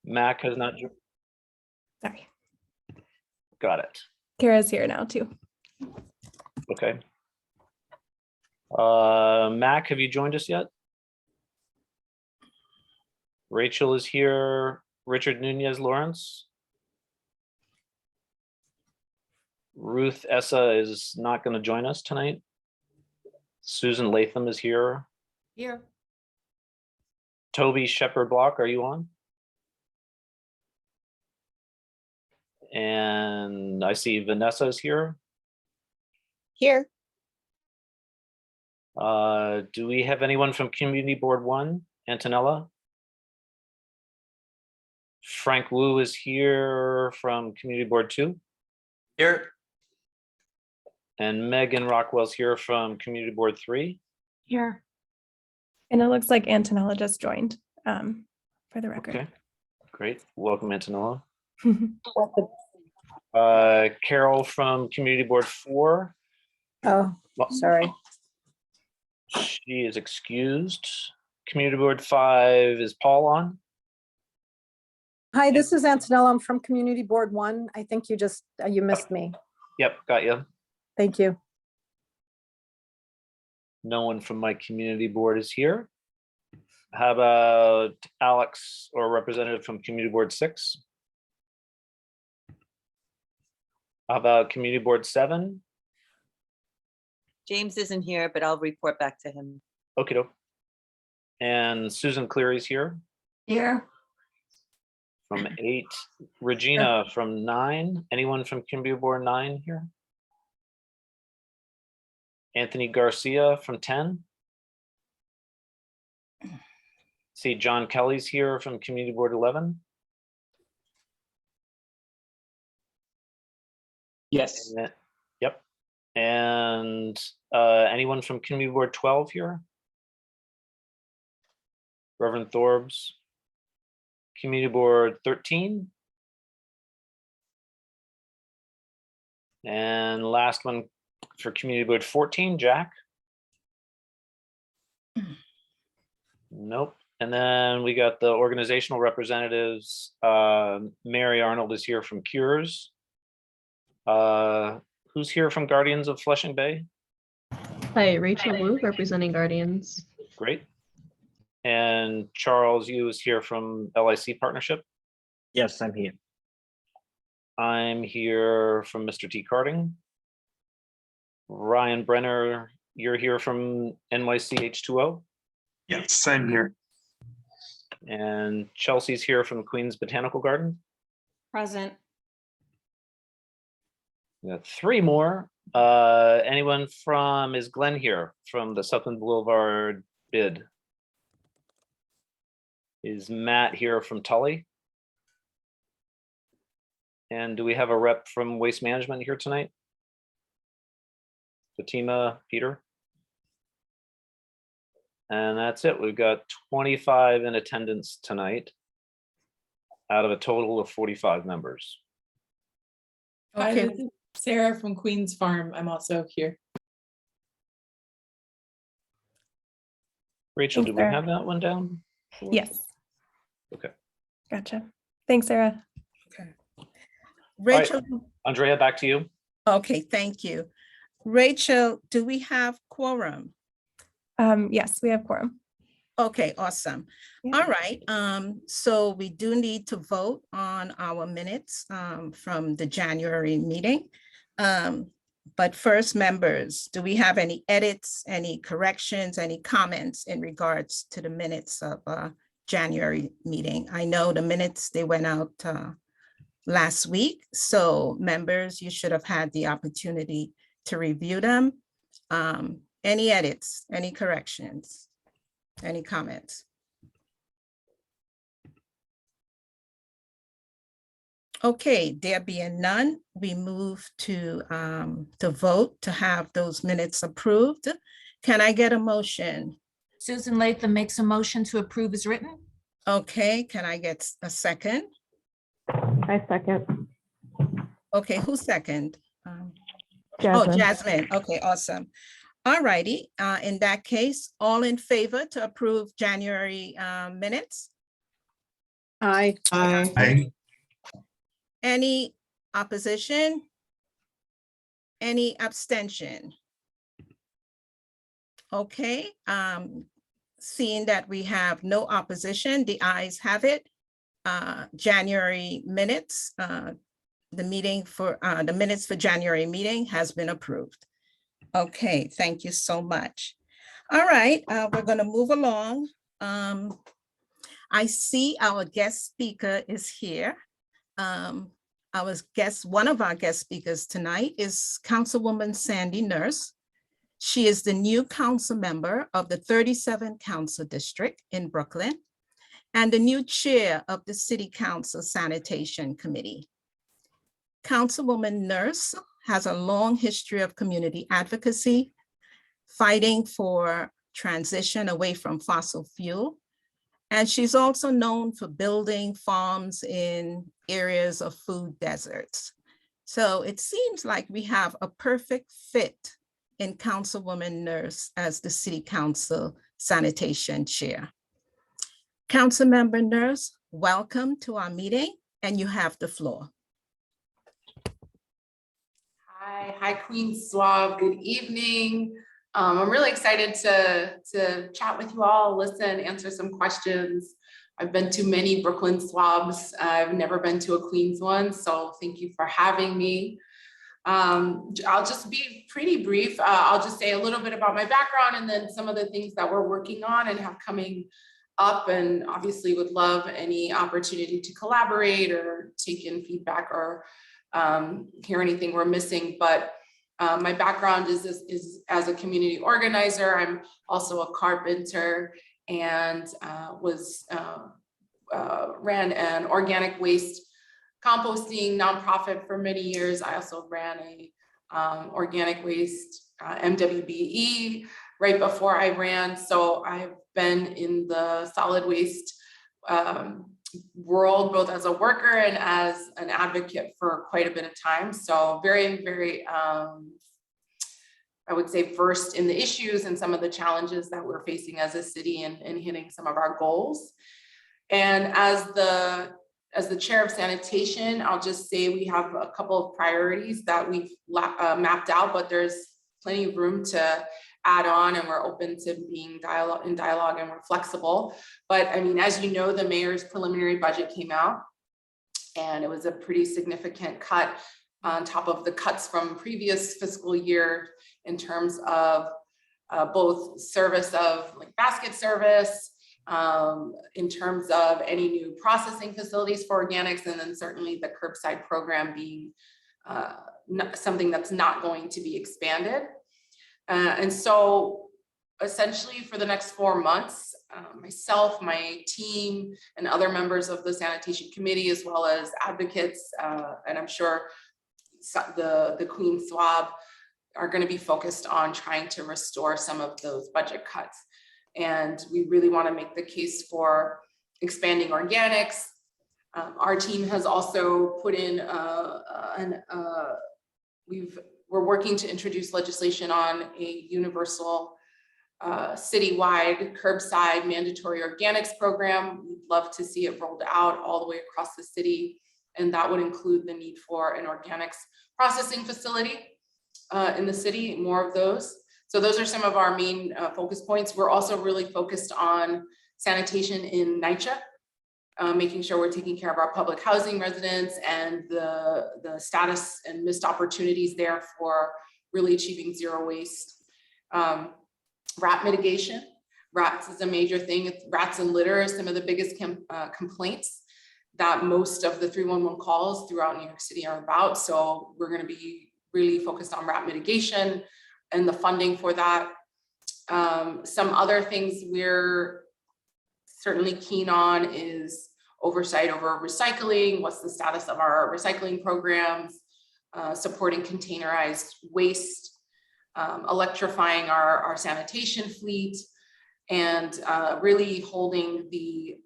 Mac has not. Sorry. Got it. Kara's here now too. Okay. Mac, have you joined us yet? Rachel is here. Richard Nunez Lawrence. Ruth Essa is not going to join us tonight. Susan Latham is here. Here. Toby Shepherd Block, are you on? And I see Vanessa is here. Here. Do we have anyone from Community Board 1? Antonella? Frank Wu is here from Community Board 2. Here. And Megan Rockwell's here from Community Board 3. Here. And it looks like Antonella just joined for the record. Okay, great. Welcome, Antonella. Carol from Community Board 4. Oh, Well, sorry. she is excused. Community Board 5, is Paul on? Hi, this is Antonella. I'm from Community Board 1. I think you just, you missed me. Yep, got you. Thank you. No one from my community board is here. How about Alex or representative from Community Board 6? How about Community Board 7? James isn't here, but I'll report back to him. Okay, doke. And Susan Cleary's here Here. from 8. Regina from 9. Anyone from Community Board 9 here? Anthony Garcia from 10. See, John Kelly's here from Community Board 11. Yes. Yep. And anyone from Community Board 12 here? Reverend Thorbs. Community Board 13. And last one for Community Board 14, Jack. Nope. And then we got the organizational representatives. Mary Arnold is here from Cures. Who's here from Guardians of Flushing Bay? Hi, Rachel Wu, representing Guardians. Great. And Charles Yu is here from LIC Partnership. Yes, I'm here. I'm here from Mr. T. Carding. Ryan Brenner, you're here from NYC H2O. Yes, I'm here. And Chelsea's here from Queens Botanical Garden. Present. We got 3 more. Anyone from, is Glenn here from the Southern Boulevard bid? Is Matt here from Tully? And do we have a rep from Waste Management here tonight? Fatima, Peter? And that's it. We've got 25 in attendance tonight out of a total of 45 members. Hi, Okay. this is Sarah from Queens Farm. I'm also here. Rachel, Thanks, do we Sarah. have that one down? Yes. Okay. Gotcha. Thanks, Sarah. Rachel, Andrea, back to you. okay, thank you. Rachel, do we have quorum? Yes, we have quorum. Okay, awesome. Yeah. All right, so we do need to vote on our minutes from the January meeting. But first, members, do we have any edits, any corrections, any comments in regards to the minutes of January meeting? I know the minutes, they went out last week, so members, you should have had the opportunity to review them. Any edits, any corrections, any comments? Okay, there being none, we move to vote to have those minutes approved. Can I get a motion? Susan Latham makes a motion to approve as written. Okay, can I get a second? I second. Okay, who's second? Oh, Jasmine. Jasmine. Okay, awesome. All righty. In that case, all in favor to approve January minutes? Aye. Aye. Any opposition? Any abstention? Okay, seeing that we have no opposition, the ayes have it. January minutes, the minutes for January meeting has been approved. Okay, thank you so much. All right, we're going to move along. I see our guest speaker is here. One of our guest speakers tonight is Councilwoman Sandy Nurse. She is the new council member of the 37th Council District in Brooklyn and the new chair of the City Council Sanitation Committee. Councilwoman Nurse has a long history of community advocacy, fighting for transition away from fossil fuel. And she's also known for building farms in areas of food deserts. So it seems like we have a perfect fit in Councilwoman Nurse as the City Council Sanitation Chair. Councilmember Nurse, welcome to our meeting, and you have the floor. Hi, Queen SWAB. Good evening. I'm really excited to chat with you all, listen, answer some questions. I've been to many Brooklyn SWABs. I've never been to a Queens one, so thank you for having me. I'll just be pretty brief. I'll just say a little bit about my background and then some of the things that we're working on and have coming up, and obviously would love any opportunity to collaborate or take in feedback or hear anything we're missing. But my background is as a community organizer. I'm also a carpenter and ran an organic waste composting nonprofit for many years. I also ran a organic waste MWBE right before I ran. So I've been in the solid waste world, both as a worker and as an advocate for quite a bit of time. So very, very, I would say, versed in the issues and some of the challenges that we're facing as a city and hitting some of our goals. And as the chair of sanitation, I'll just say we have a couple of priorities that we've mapped out, but there's plenty of room to add on, and we're open to being in dialogue, and we're flexible. But I mean, as you know, the mayor's preliminary budget came out, and it was a pretty significant cut on top of the cuts from previous fiscal year in terms of both service of like basket service, in terms of any new processing facilities for organics, and then certainly the curbside program being something that's not going to be expanded. And so essentially for the next 4 months, myself, my team, and other members of the sanitation committee, as well as advocates, and I'm sure the Queen SWAB are going to be focused on trying to restore some of those budget cuts. And we really want to make the case for expanding organics. Our team has also put in we're working to introduce legislation on a universal citywide curbside mandatory organics program. We'd love to see it rolled out all the way across the city. And that would include the need for an organics processing facility in the city, more of those. So those are some of our main focus points. We're also really focused on sanitation in NYCHA, making sure we're taking care of our public housing residents and the status and missed opportunities there for really achieving zero waste. Rat mitigation. Rats is a major thing. Rats and litter are some of the biggest complaints that most of the 311 calls throughout New York City are about. So we're going to be really focused on rat mitigation and the funding for that. Some other things we're certainly keen on is oversight over recycling. What's the status of our recycling programs, supporting containerized waste, electrifying our sanitation fleet, and really holding the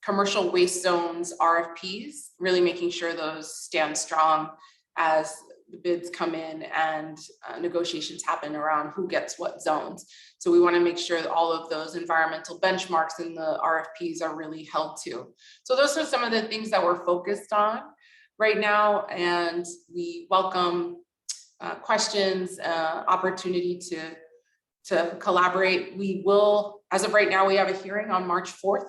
commercial waste zones RFPs, really making sure those stand strong as the bids come in and negotiations happen around who gets what zones. So we want to make sure that all of those environmental benchmarks in the RFPs are really held to. So those are some of the things that we're focused on right now, and we welcome questions, opportunity to collaborate. We will, as of right now, we have a hearing on March 4th.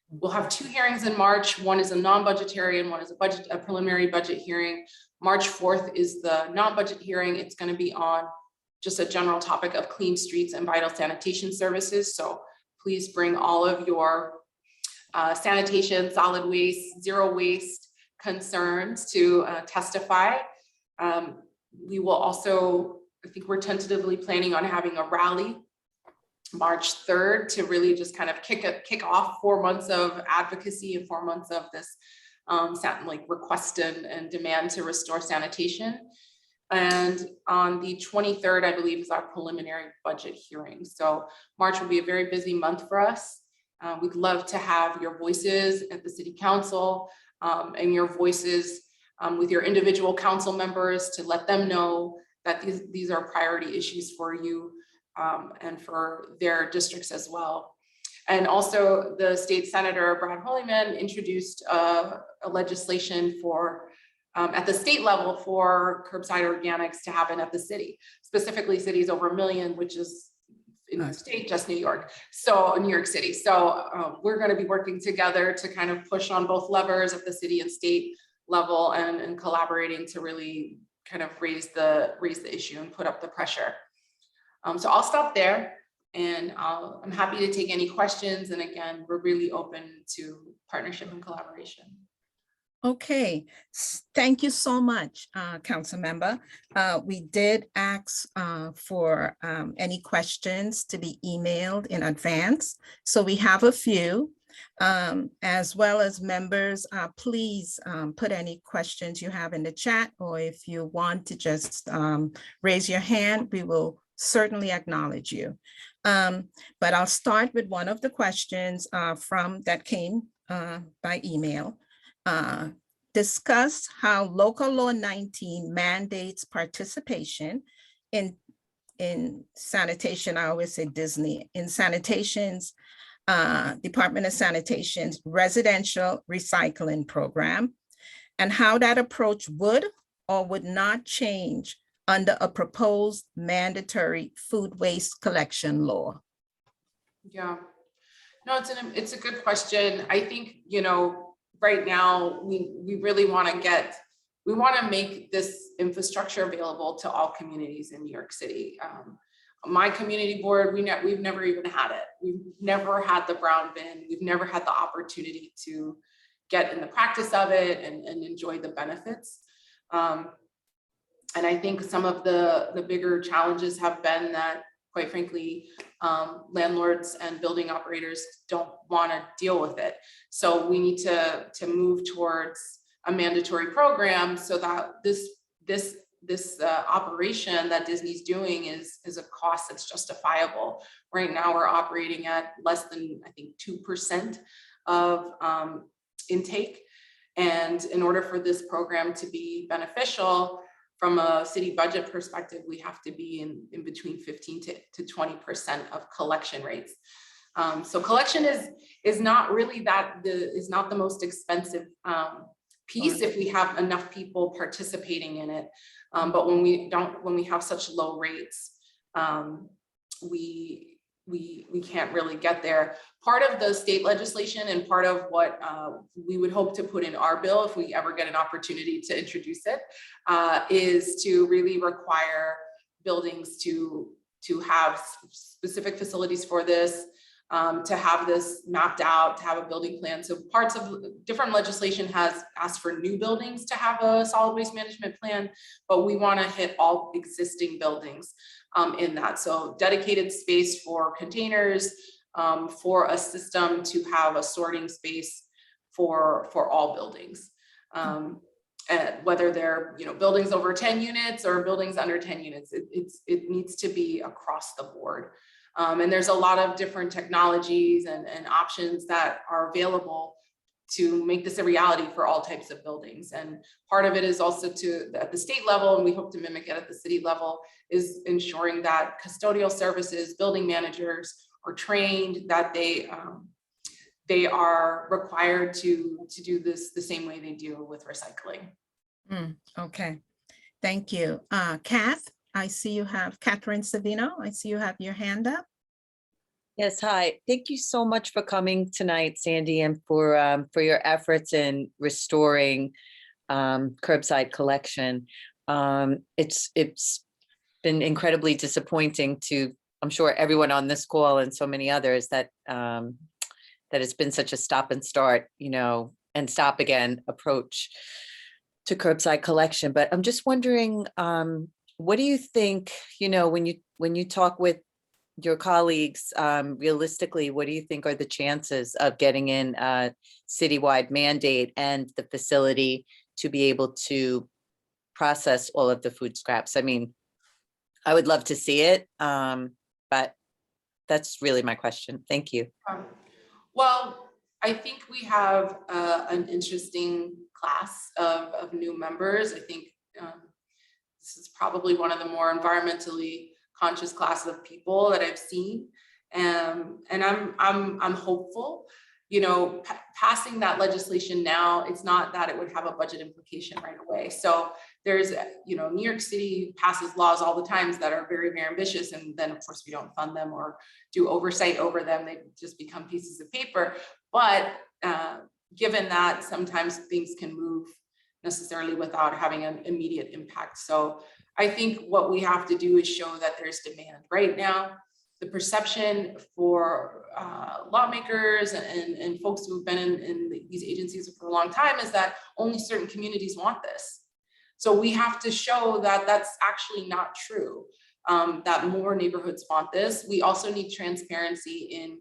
We'll have 2 hearings in March. One is a non-budgetary and one is a preliminary budget hearing. March 4th is the non-budget hearing. It's going to be on just a general topic of clean streets and vital sanitation services. So please bring all of your sanitation, solid waste, zero waste concerns to testify. We will also, I think we're tentatively planning on having a rally March 3rd to really just kind of kick off 4 months of advocacy and 4 months of this like request and demand to restore sanitation. And on the 23rd, I believe, is our preliminary budget hearing. So March will be a very busy month for us. We'd love to have your voices at the city council and your voices with your individual council members to let them know that these are priority issues for you and for their districts as well. And also the state senator, Brad Holyman, introduced a legislation for at the state level for curbside organics to happen at the city, specifically cities over 1 million, which is in the state, just New York. So New York City. So we're going to be working together to kind of push on both levers at the city and state level and collaborating to really kind of raise the issue and put up the pressure. So I'll stop there, and I'm happy to take any questions. And again, we're really open to partnership and collaboration. Okay, thank you so much, Council Member. We did ask for any questions to be emailed in advance. So we have a few, as well as members, please put any questions you have in the chat, or if you want to just raise your hand, we will certainly acknowledge you. But I'll start with one of the questions that came by email. Discuss how local law 19 mandates participation in sanitation. I always say Disney, in sanitation's Department of Sanitation's residential recycling program, and how that approach would or would not change under a proposed mandatory food waste collection law. Yeah, no, it's a good question. I think, you know, right now we really want to make this infrastructure available to all communities in New York City. My community board, we've never even had it. We've never had the brown bin. We've never had the opportunity to get in the practice of it and enjoy the benefits. And I think some of the bigger challenges have been that, quite frankly, landlords and building operators don't want to deal with it. So we need to move towards a mandatory program so that this operation that Disney's doing is a cost that's justifiable. Right now, we're operating at less than, I think, 2% of intake. And in order for this program to be beneficial, from a city budget perspective, we have to be in between 15 to 20% of collection rates. So collection is not really is not the most expensive piece if we have enough people participating in it. But when we have such low rates, we can't really get there. Part of the state legislation and part of what we would hope to put in our bill, if we ever get an opportunity to introduce it, is to really require buildings to have specific facilities for this, to have this mapped out, to have a building plan. So parts of different legislation has asked for new buildings to have a solid waste management plan, but we want to hit all existing buildings in that. So dedicated space for containers, for a system to have a sorting space for all buildings. And whether they're buildings over 10 units or buildings under 10 units, it needs to be across the board. And there's a lot of different technologies and options that are available to make this a reality for all types of buildings. And part of it is also to at the state level, and we hope to mimic it at the city level, is ensuring that custodial services, building managers are trained, that they are required to do this the same way they do with recycling. Okay, thank you. Kath, I see you have Catherine Savino. I see you have your hand up. Yes, hi. Thank you so much for coming tonight, Sandy, and for your efforts in restoring curbside collection. It's been incredibly disappointing to, I'm sure, everyone on this call and so many others that that it's been such a stop and start, and stop again approach to curbside collection. But I'm just wondering, what do you think, when you talk with your colleagues, realistically, what do you think are the chances of getting in a citywide mandate and the facility to be able to process all of the food scraps? I mean, I would love to see it, but that's really my question. Thank you. Well, I think we have an interesting class of new members. I think this is probably one of the more environmentally conscious classes of people that I've seen, and I'm hopeful. Passing that legislation now, it's not that it would have a budget implication right away. So there's, New York City passes laws all the times that are very, very ambitious, and then of course we don't fund them or do oversight over them. They just become pieces of paper. But given that sometimes things can move necessarily without having an immediate impact. So I think what we have to do is show that there's demand right now. The perception for lawmakers and folks who have been in these agencies for a long time is that only certain communities want this. So we have to show that that's actually not true, that more neighborhoods want this. We also need transparency in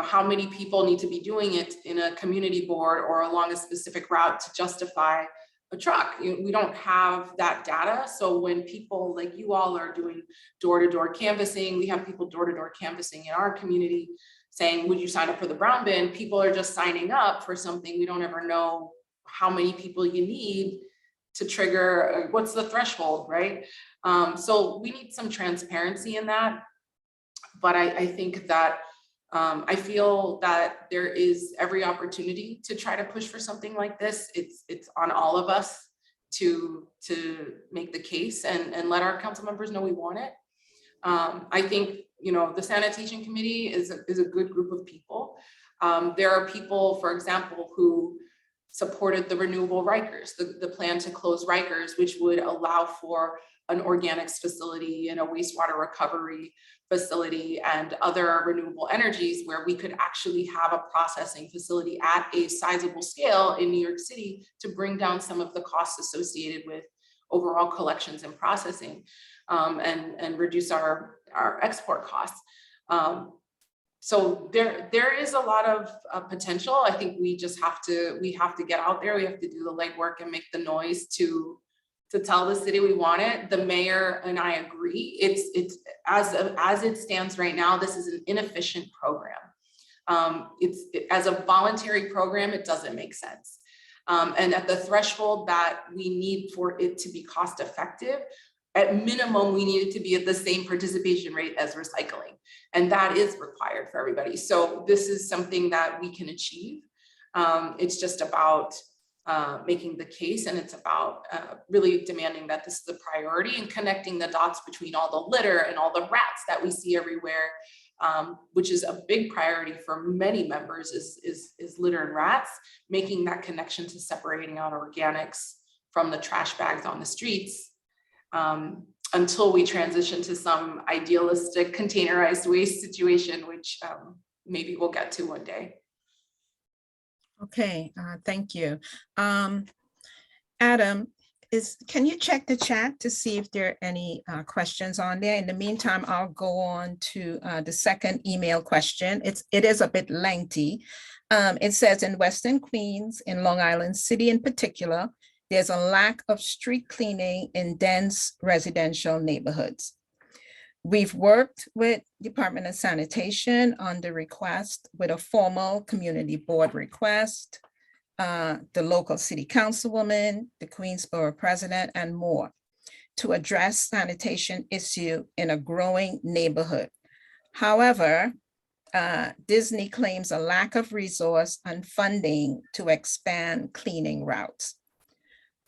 how many people need to be doing it in a community board or along a specific route to justify a truck. We don't have that data. So when people like you all are doing door-to-door canvassing, we have people door-to-door canvassing in our community saying, would you sign up for the brown bin? People are just signing up for something. We don't ever know how many people you need to trigger, what's the threshold, right? So we need some transparency in that. But I think that I feel that there is every opportunity to try to push for something like this. It's on all of us to make the case and let our council members know we want it. I think the sanitation committee is a good group of people. There are people, for example, who supported the renewable Rikers, the plan to close Rikers, which would allow for an organics facility and a wastewater recovery facility and other renewable energies where we could actually have a processing facility at a sizable scale in New York City to bring down some of the costs associated with overall collections and processing, and reduce our export costs. So there is a lot of potential. I think we just have to get out there. We have to do the legwork and make the noise to tell the city we want it. The mayor and I agree. It's as it stands right now, this is an inefficient program. As a voluntary program, it doesn't make sense. And at the threshold that we need for it to be cost effective, at minimum, we need it to be at the same participation rate as recycling. And that is required for everybody. So this is something that we can achieve. It's just about making the case, and it's about really demanding that this is a priority and connecting the dots between all the litter and all the rats that we see everywhere, which is a big priority for many members is litter and rats, making that connection to separating out organics from the trash bags on the streets, until we transition to some idealistic containerized waste situation, which maybe we'll get to one day. Okay, thank you. Adam, can you check the chat to see if there are any questions on there? In the meantime, I'll go on to the second email question. It is a bit lengthy. It says, in Western Queens, in Long Island City in particular, there's a lack of street cleaning in dense residential neighborhoods. We've worked with Department of Sanitation on the request with a formal community board request. the local city councilwoman, the Queensborough president, and more to address sanitation issue in a growing neighborhood. However, Disney claims a lack of resource and funding to expand cleaning routes.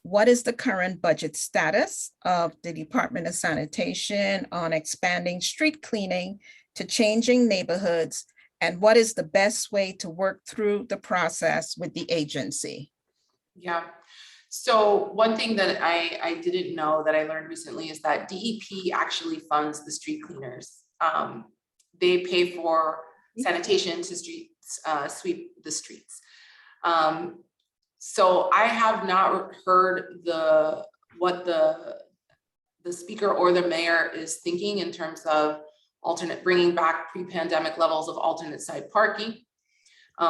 What is the current budget status of the Department of Sanitation on expanding street cleaning to changing neighborhoods? And what is the best way to work through the process with the agency? Yeah. So one thing that I didn't know that I learned recently is that DEP actually funds the street cleaners. They pay for sanitation to sweep the streets. So I have not heard what the speaker or the mayor is thinking in terms of bringing back pre-pandemic levels of alternate side parking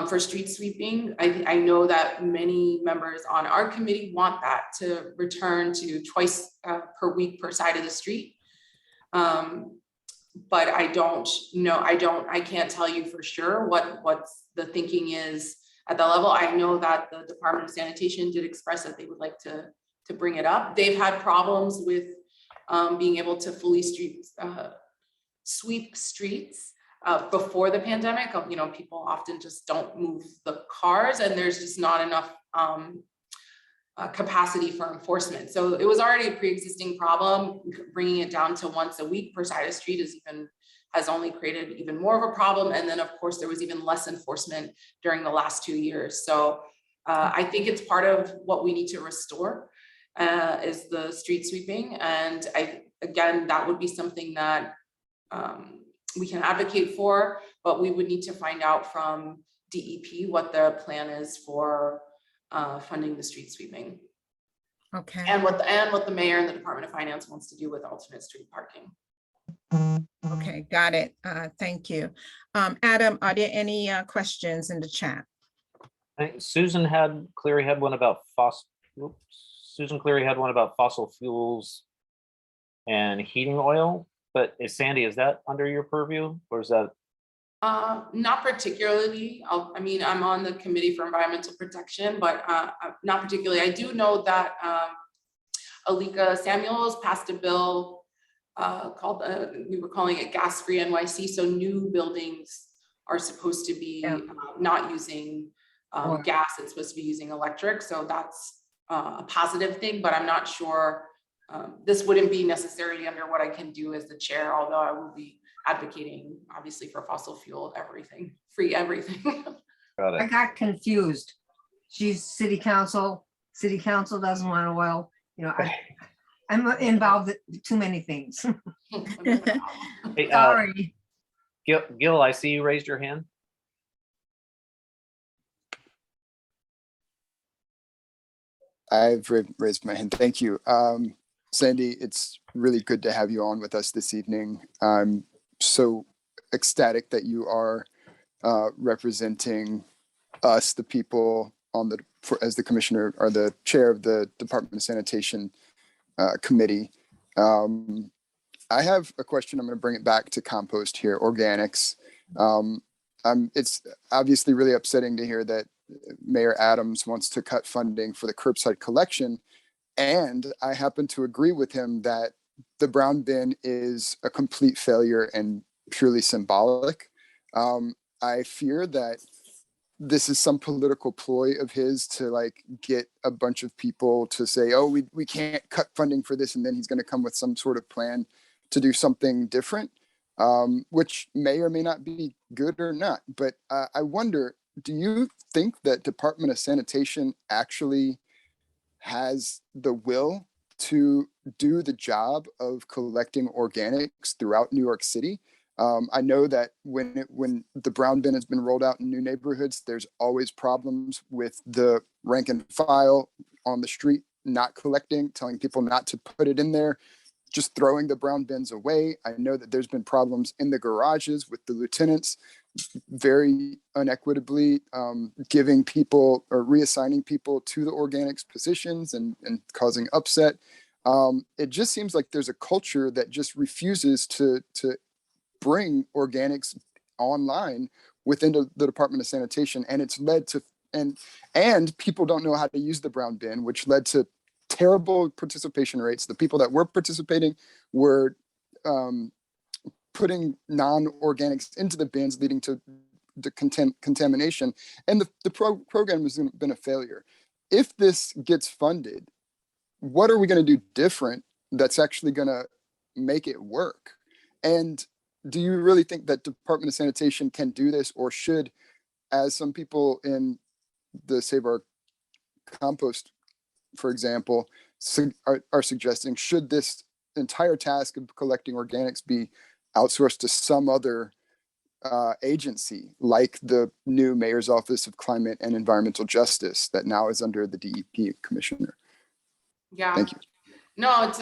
for street sweeping. I know that many members on our committee want that to return to twice per week per side of the street. But I don't know, I can't tell you for sure what's the thinking is at the level. I know that the Department of Sanitation did express that they would like to bring it up. They've had problems with being able to fully sweep streets before the pandemic. People often just don't move the cars, and there's just not enough capacity for enforcement. So it was already a pre-existing problem. Bringing it down to once a week per side of street has only created even more of a problem. And then of course there was even less enforcement during the last 2 years. So I think it's part of what we need to restore is the street sweeping. And again, that would be something that we can advocate for, but we would need to find out from DEP what their plan is for funding the street sweeping. Okay. And what the mayor and the Department of Finance wants to do with alternate street parking. Okay, got it. Thank you. Adam, are there any questions in the chat? Susan Cleary had one about Susan Cleary had one about fossil fuels and heating oil, but Sandy, is that under your purview, or is that? Not particularly. I'm on the Committee for Environmental Protection, but not particularly. I do know that Alika Samuels passed a bill called, we were calling it gas-free NYC. So new buildings are supposed to be not using gas, it's supposed to be using electric. So that's a positive thing, but I'm not sure. This wouldn't be necessarily under what I can do as the chair, although I will be advocating obviously for fossil fuel free everything. Got it. I got confused. She's city council doesn't want oil, I'm involved in too many things. Hey, Sorry. Gil, I see you raised your hand. I've raised my hand. Thank you. Sandy, it's really good to have you on with us this evening. I'm so ecstatic that you are representing us, the people on as the commissioner or the chair of the Department of Sanitation committee. I have a question. I'm going to bring it back to compost here, organics. It's obviously really upsetting to hear that Mayor Adams wants to cut funding for the curbside collection. And I happen to agree with him that the brown bin is a complete failure and purely symbolic. I fear that this is some political ploy of his to get a bunch of people to say, oh, we can't cut funding for this. And then he's going to come with some sort of plan to do something different, which may or may not be good or not. But I wonder, do you think that Department of Sanitation actually has the will to do the job of collecting organics throughout New York City? I know that when the brown bin has been rolled out in new neighborhoods, there's always problems with the rank and file on the street not collecting, telling people not to put it in there, just throwing the brown bins away. I know that there's been problems in the garages with the lieutenants very unequitably giving people or reassigning people to the organics positions and causing upset. It just seems like there's a culture that just refuses to bring organics online within the Department of Sanitation, and it's led to and people don't know how to use the brown bin, which led to terrible participation rates. The people that were participating were putting non-organics into the bins, leading to the contamination, and the program has been a failure. If this gets funded, what are we going to do different that's actually going to make it work? And do you really think that Department of Sanitation can do this, or should, as some people in the Save Our Compost, for example, are suggesting, should this entire task of collecting organics be outsourced to some other agency, like the new Mayor's Office of Climate and Environmental Justice that now is under the DEP Commissioner? Yeah. Thank you. No, it's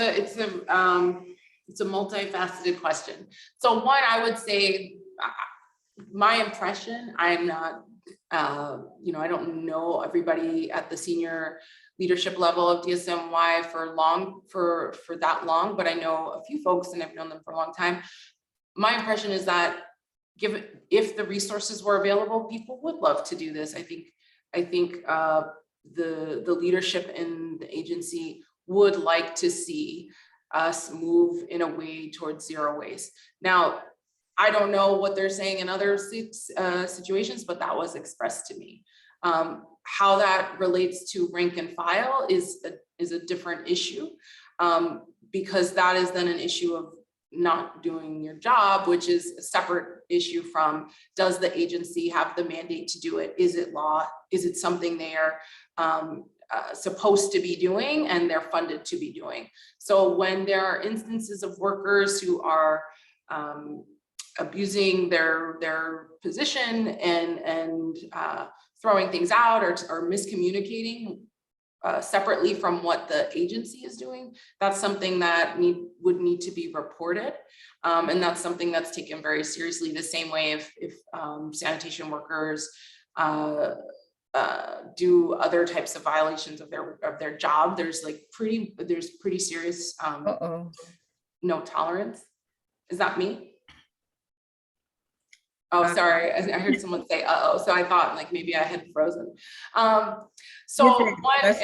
a multifaceted question. So one, I would say, my impression, I'm not, I don't know everybody at the senior leadership level of DSNY for that long, but I know a few folks and I've known them for a long time. My impression is that if the resources were available, people would love to do this. I think the leadership in the agency would like to see us move in a way towards zero waste. Now, I don't know what they're saying in other situations, but that was expressed to me. How that relates to rank and file is a different issue, because that is then an issue of not doing your job, which is a separate issue from, does the agency have the mandate to do it? Is it law? Is it something they are supposed to be doing and they're funded to be doing? So when there are instances of workers who are abusing their position and throwing things out or miscommunicating separately from what the agency is doing, that's something that would need to be reported. And that's something that's taken very seriously, the same way if sanitation workers do other types of violations of their job, there's pretty serious no tolerance. Is that me? Oh, sorry, I heard someone say uh-oh, so I thought like maybe I had frozen. So one,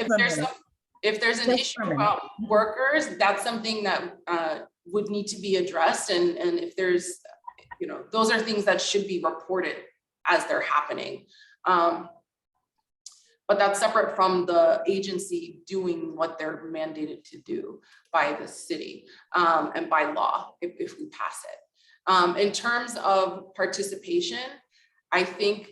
if there's an issue about workers, that's something that would need to be addressed, and if there's, those are things that should be reported as they're happening. But that's separate from the agency doing what they're mandated to do by the city and by law, if we pass it. In terms of participation, I think,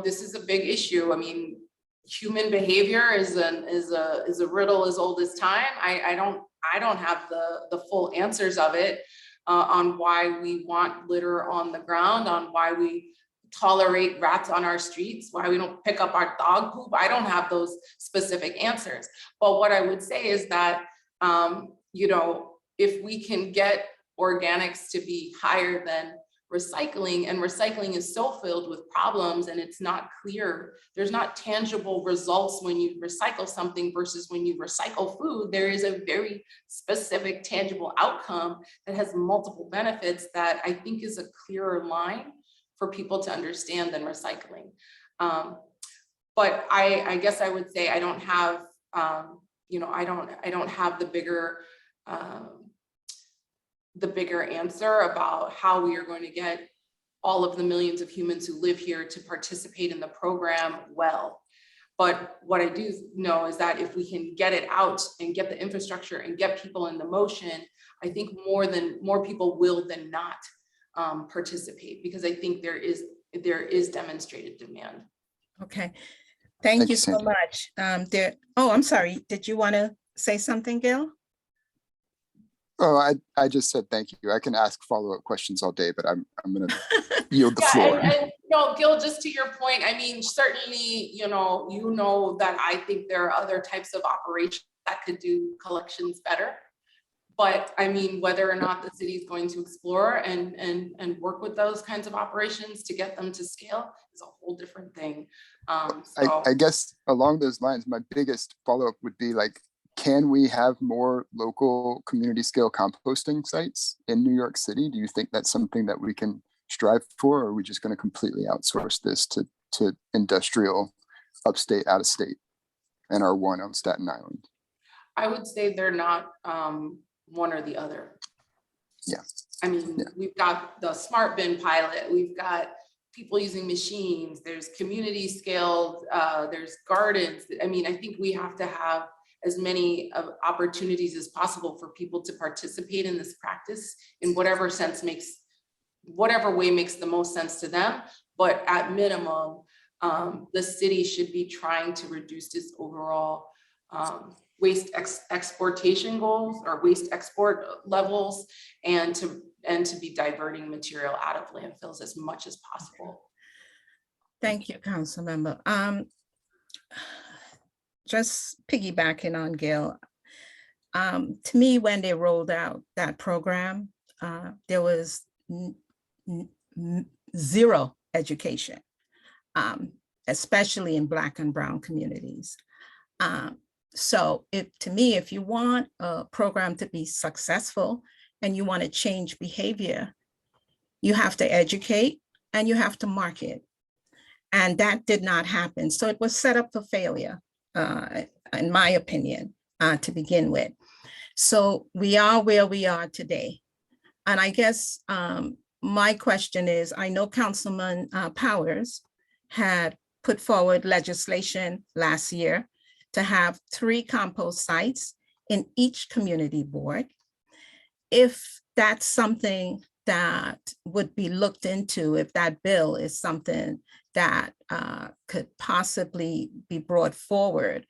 this is a big issue. I mean, human behavior is a riddle as old as time. I don't have the full answers of it on why we want litter on the ground, on why we tolerate rats on our streets, why we don't pick up our dog poop. I don't have those specific answers. But what I would say is that, if we can get organics to be higher than recycling, and recycling is so filled with problems and it's not clear, there's not tangible results when you recycle something versus when you recycle food. There is a very specific tangible outcome that has multiple benefits that I think is a clearer line for people to understand than recycling. But I guess I would say I don't have, I don't have the bigger answer about how we are going to get all of the millions of humans who live here to participate in the program well. But what I do know is that if we can get it out and get the infrastructure and get people in the motion, I think more people will than not participate, because I think there is demonstrated demand. Okay, thank you so much. I'm sorry, did you want to say something, Gil? Oh, I just said thank you. I can ask follow-up questions all day, but I'm going to yield the floor. And Gil, just to your point, I mean, certainly, you know that I think there are other types of operations that could do collections better. But I mean, whether or not the city is going to explore and work with those kinds of operations to get them to scale is a whole different thing. I guess along those lines, my biggest follow-up would be like, can we have more local community scale composting sites in New York City? Do you think that's something that we can strive for, or are we just going to completely outsource this to industrial upstate, out of state, and are one on Staten Island. I would say they're not one or the other. Yeah. I mean, we've got the smart bin pilot, we've got people using machines, there's community scaled, there's gardens. I mean, I think we have to have as many opportunities as possible for people to participate in this practice in whatever way makes the most sense to them. But at minimum, the city should be trying to reduce its overall waste exportation goals or waste export levels, and to be diverting material out of landfills as much as possible. Thank you, Council Member. Just piggybacking on Gail, to me, when they rolled out that program, there was zero education, especially in Black and Brown communities. So to me, if you want a program to be successful and you want to change behavior, you have to educate and you have to market. And that did not happen. So it was set up for failure, in my opinion, to begin with. So we are where we are today. And I guess my question is, I know Councilman Powers had put forward legislation last year to have 3 compost sites in each community board. If that's something that would be looked into, if that bill is something that could possibly be brought forward,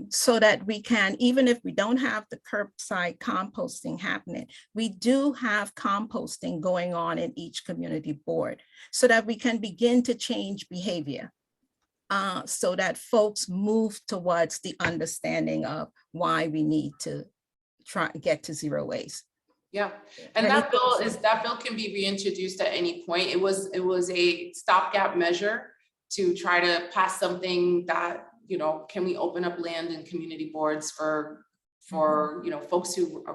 so that we can, even if we don't have the curbside composting happening, we do have composting going on in each community board so that we can begin to change behavior. So that folks move towards the understanding of why we need to try to get to zero waste. Yeah, and that bill can be reintroduced at any point. It was a stopgap measure to try to pass something that, you know, can we open up land in community boards for you know, folks who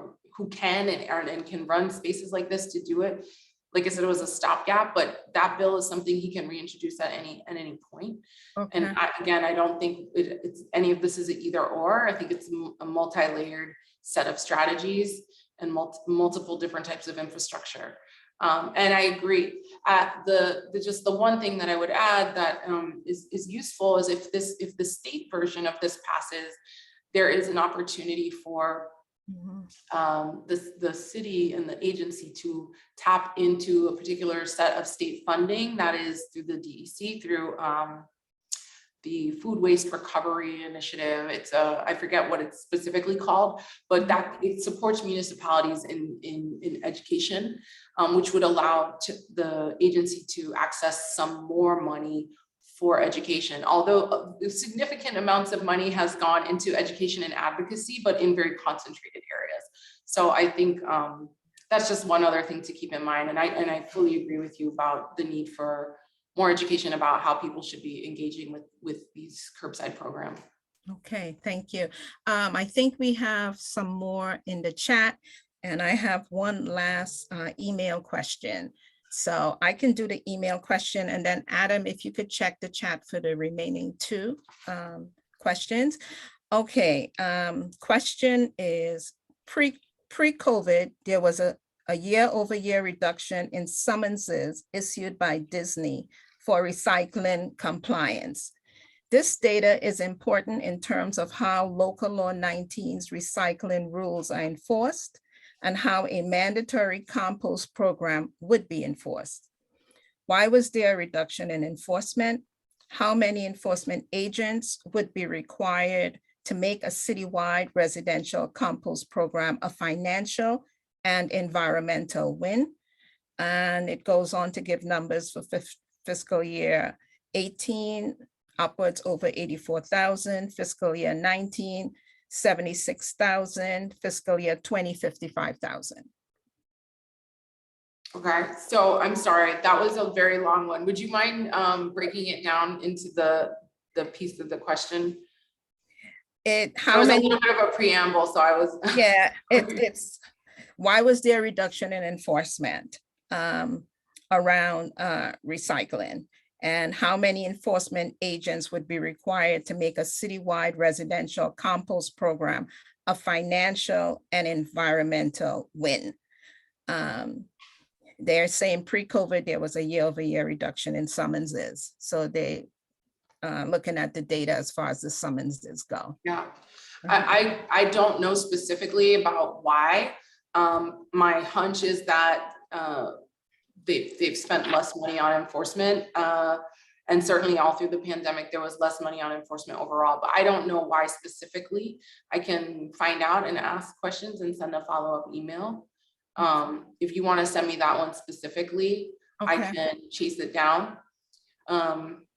can and can run spaces like this to do it. Like I said, it was a stopgap, but that bill is something he can reintroduce at any point. Okay. And I don't think it's any of this is an either or. I think it's a multi-layered set of strategies and multiple different types of infrastructure. And I agree. Just the one thing that I would add that is useful is if the state version of this passes, there is an opportunity for the city and the agency to tap into a particular set of state funding that is through the DEC, through the Food Waste Recovery Initiative. It's I forget what it's specifically called, but that it supports municipalities in education, which would allow the agency to access some more money for education. Although significant amounts of money has gone into education and advocacy, but in very concentrated areas. So I think that's just one other thing to keep in mind. And I fully agree with you about the need for more education about how people should be engaging with these curbside programs. Okay, thank you. I think we have some more in the chat, and I have one last email question. So I can do the email question, and then Adam, if you could check the chat for the remaining 2 questions. Okay, question is, pre-COVID, there was a year-over-year reduction in summonses issued by Disney for recycling compliance. This data is important in terms of how Local Law 19's recycling rules are enforced and how a mandatory compost program would be enforced. Why was there a reduction in enforcement? How many enforcement agents would be required to make a citywide residential compost program a financial and environmental win? And it goes on to give numbers for fiscal year 18, upwards over 84,000, fiscal year 19, 76,000, fiscal year 20, 55,000. Okay, so I'm sorry, that was a very long one. Would you mind breaking it down into the piece of the question? How many? A little bit of a preamble, so I was. Yeah, it's why was there a reduction in enforcement around recycling? And how many enforcement agents would be required to make a citywide residential compost program a financial and environmental win? They're saying pre-COVID, there was a year-over-year reduction in summonses. So they looking at the data as far as the summonses go. Yeah, I don't know specifically about why. My hunch is that they've spent less money on enforcement. And certainly all through the pandemic, there was less money on enforcement overall, but I don't know why specifically. I can find out and ask questions and send a follow-up email. If you want to send me that one specifically, I Okay. can chase it down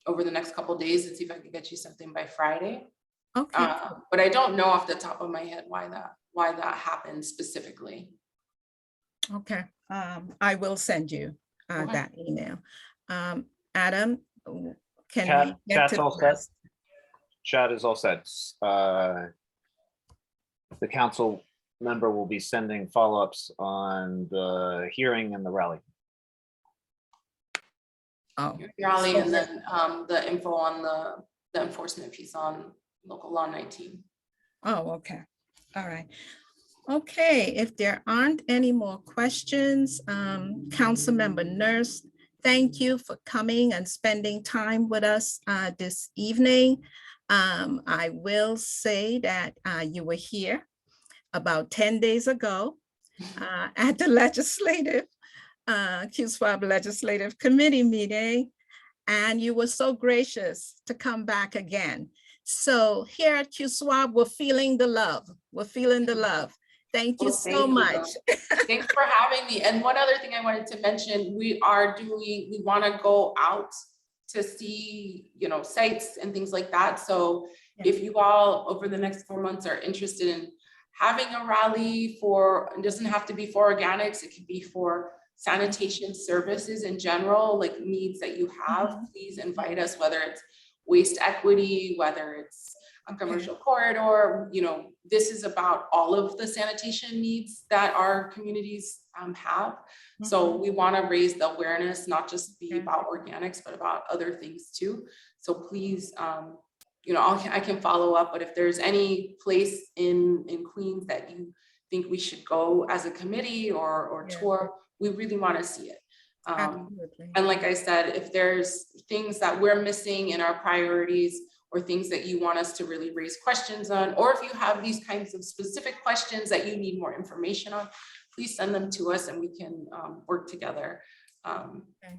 over the next couple of days and see if I can get you something by Friday. Okay. But I don't know off the top of my head why that happened specifically. Okay. I will send you Okay. that email. Adam, can Chat- we get chat's to the all set. rest? Chat is all set. The council member will be sending follow-ups on the hearing and the rally. Oh, Raleigh, so and then the info on the enforcement piece on local law 19. oh, okay. All right. Okay, if there aren't any more questions, Councilmember Nurse, thank you for coming and spending time with us this evening. I will say that you were here about 10 days ago at the legislative, SWAB Legislative Committee meeting, and you were so gracious to come back again. So here at SWAB, we're feeling the love. We're feeling the love. Thank you Well, so thank you. much. Thanks for having me. And one other thing I wanted to mention, we want to go out to see, sites and things like that. So if you all over the next 4 months are interested in having a rally it doesn't have to be for organics, it could be for sanitation services in general, like needs that you have, please invite us, whether it's waste equity, whether it's a commercial corridor, this is about all of the sanitation needs that our communities have. So we want to raise the awareness, not just be about organics, but about other things too. So please, I can follow up, but if there's any place in Queens that you think we should go as a committee or tour, we really want to see it. And like I said, if there's things that we're missing in our priorities or things that you want us to really raise questions on, or if you have these kinds of specific questions that you need more information on, please send them to us and we can work together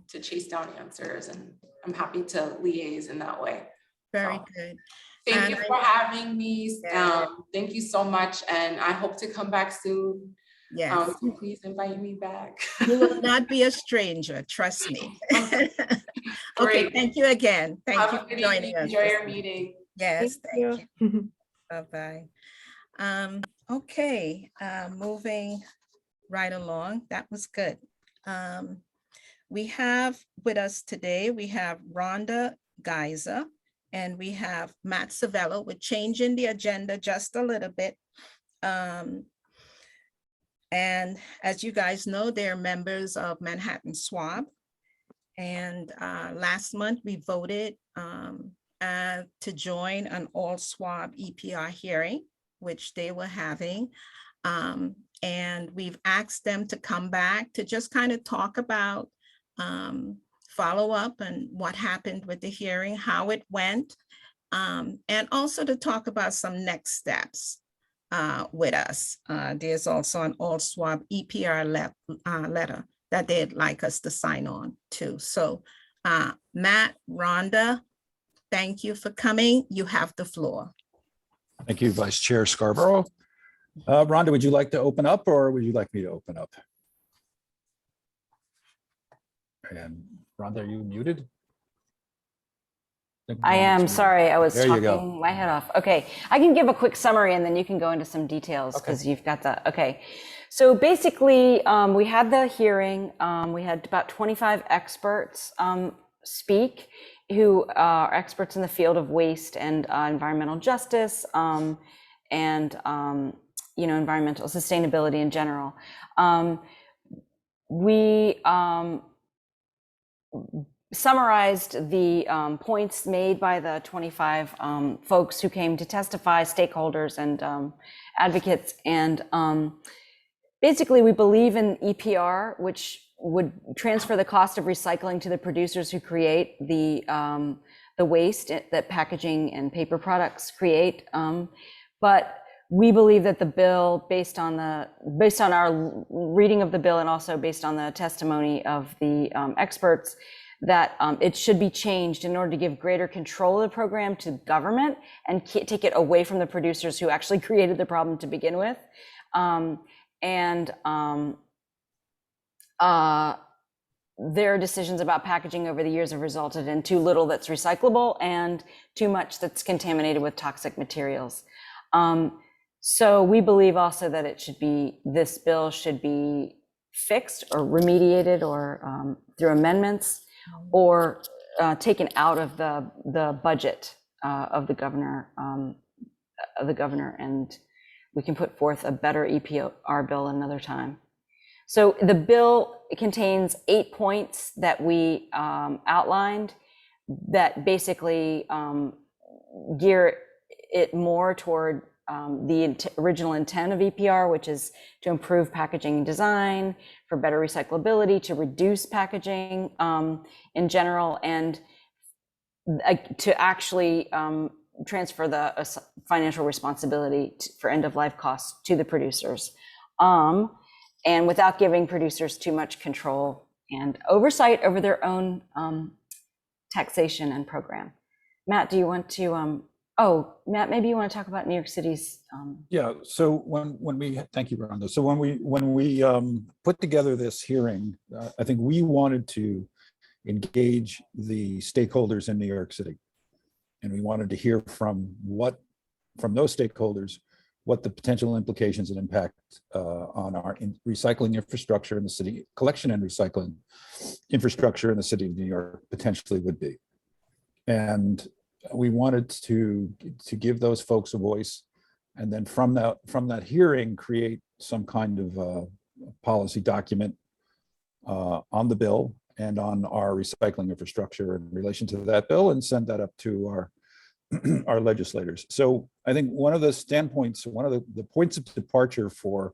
to chase down answers. And I'm happy to liaise in that way. Very good. Thank you for having me. Thank you so much. And I hope to come back soon. Yes. So please invite me back. You will not be a stranger, trust me. Okay, thank you again. Thank you for joining us. Enjoy your meeting. Yes, thank you. Bye-bye. Okay, moving right along. That was good. We have with us today, we have Rhonda Geiser and we have Matt Savello. We're changing the agenda just a little bit. And as you guys know, they're members of Manhattan SWAB. And last month we voted to join an all SWAB EPR hearing, which they were having. And we've asked them to come back to just kind of talk about follow up and what happened with the hearing, how it went, and also to talk about some next steps with us. There's also an all SWAB EPR letter that they'd like us to sign on to. So Matt, Rhonda, thank you for coming. You have the floor. Thank you, Vice Chair Scarborough. Rhonda, would you like to open up or would you like me to open up? And Rhonda, are you muted? I am sorry, I was There you go. talking my head off. Okay, I can give a quick summary and then you can go into some details because you've got the, okay. So basically, we had the hearing, we had about 25 experts speak who are experts in the field of waste and environmental justice and environmental sustainability in general. summarized the points made by the 25 folks who came to testify, stakeholders and advocates. And basically, we believe in EPR, which would transfer the cost of recycling to the producers who create the waste that packaging and paper products create. But we believe that the bill, based on our reading of the bill and also based on the testimony of the experts, that it should be changed in order to give greater control of the program to government and take it away from the producers who actually created the problem to begin with. Their decisions about packaging over the years have resulted in too little that's recyclable and too much that's contaminated with toxic materials. So we believe also that this bill should be fixed or remediated or through amendments or taken out of the budget of the governor, and we can put forth a better EPR bill another time. So the bill contains 8 points that we outlined that basically gear it more toward the original intent of EPR, which is to improve packaging design, for better recyclability, to reduce packaging in general, and to actually transfer the financial responsibility for end-of-life costs to the producers. And without giving producers too much control and oversight over their own taxation and program. Matt, do you want to, Matt, maybe you want to talk about New York City's. Yeah, so when we, thank you, Rhonda. So when we put together this hearing, I think we wanted to engage the stakeholders in New York City. And we wanted to hear from those stakeholders, what the potential implications and impact on our recycling infrastructure in the city, collection and recycling infrastructure in the city of New York potentially would be. And we wanted to give those folks a voice, and then from that hearing, create some kind of policy document on the bill and on our recycling infrastructure in relation to that bill, and send that up to our legislators. So I think one of the standpoints, one of the points of departure for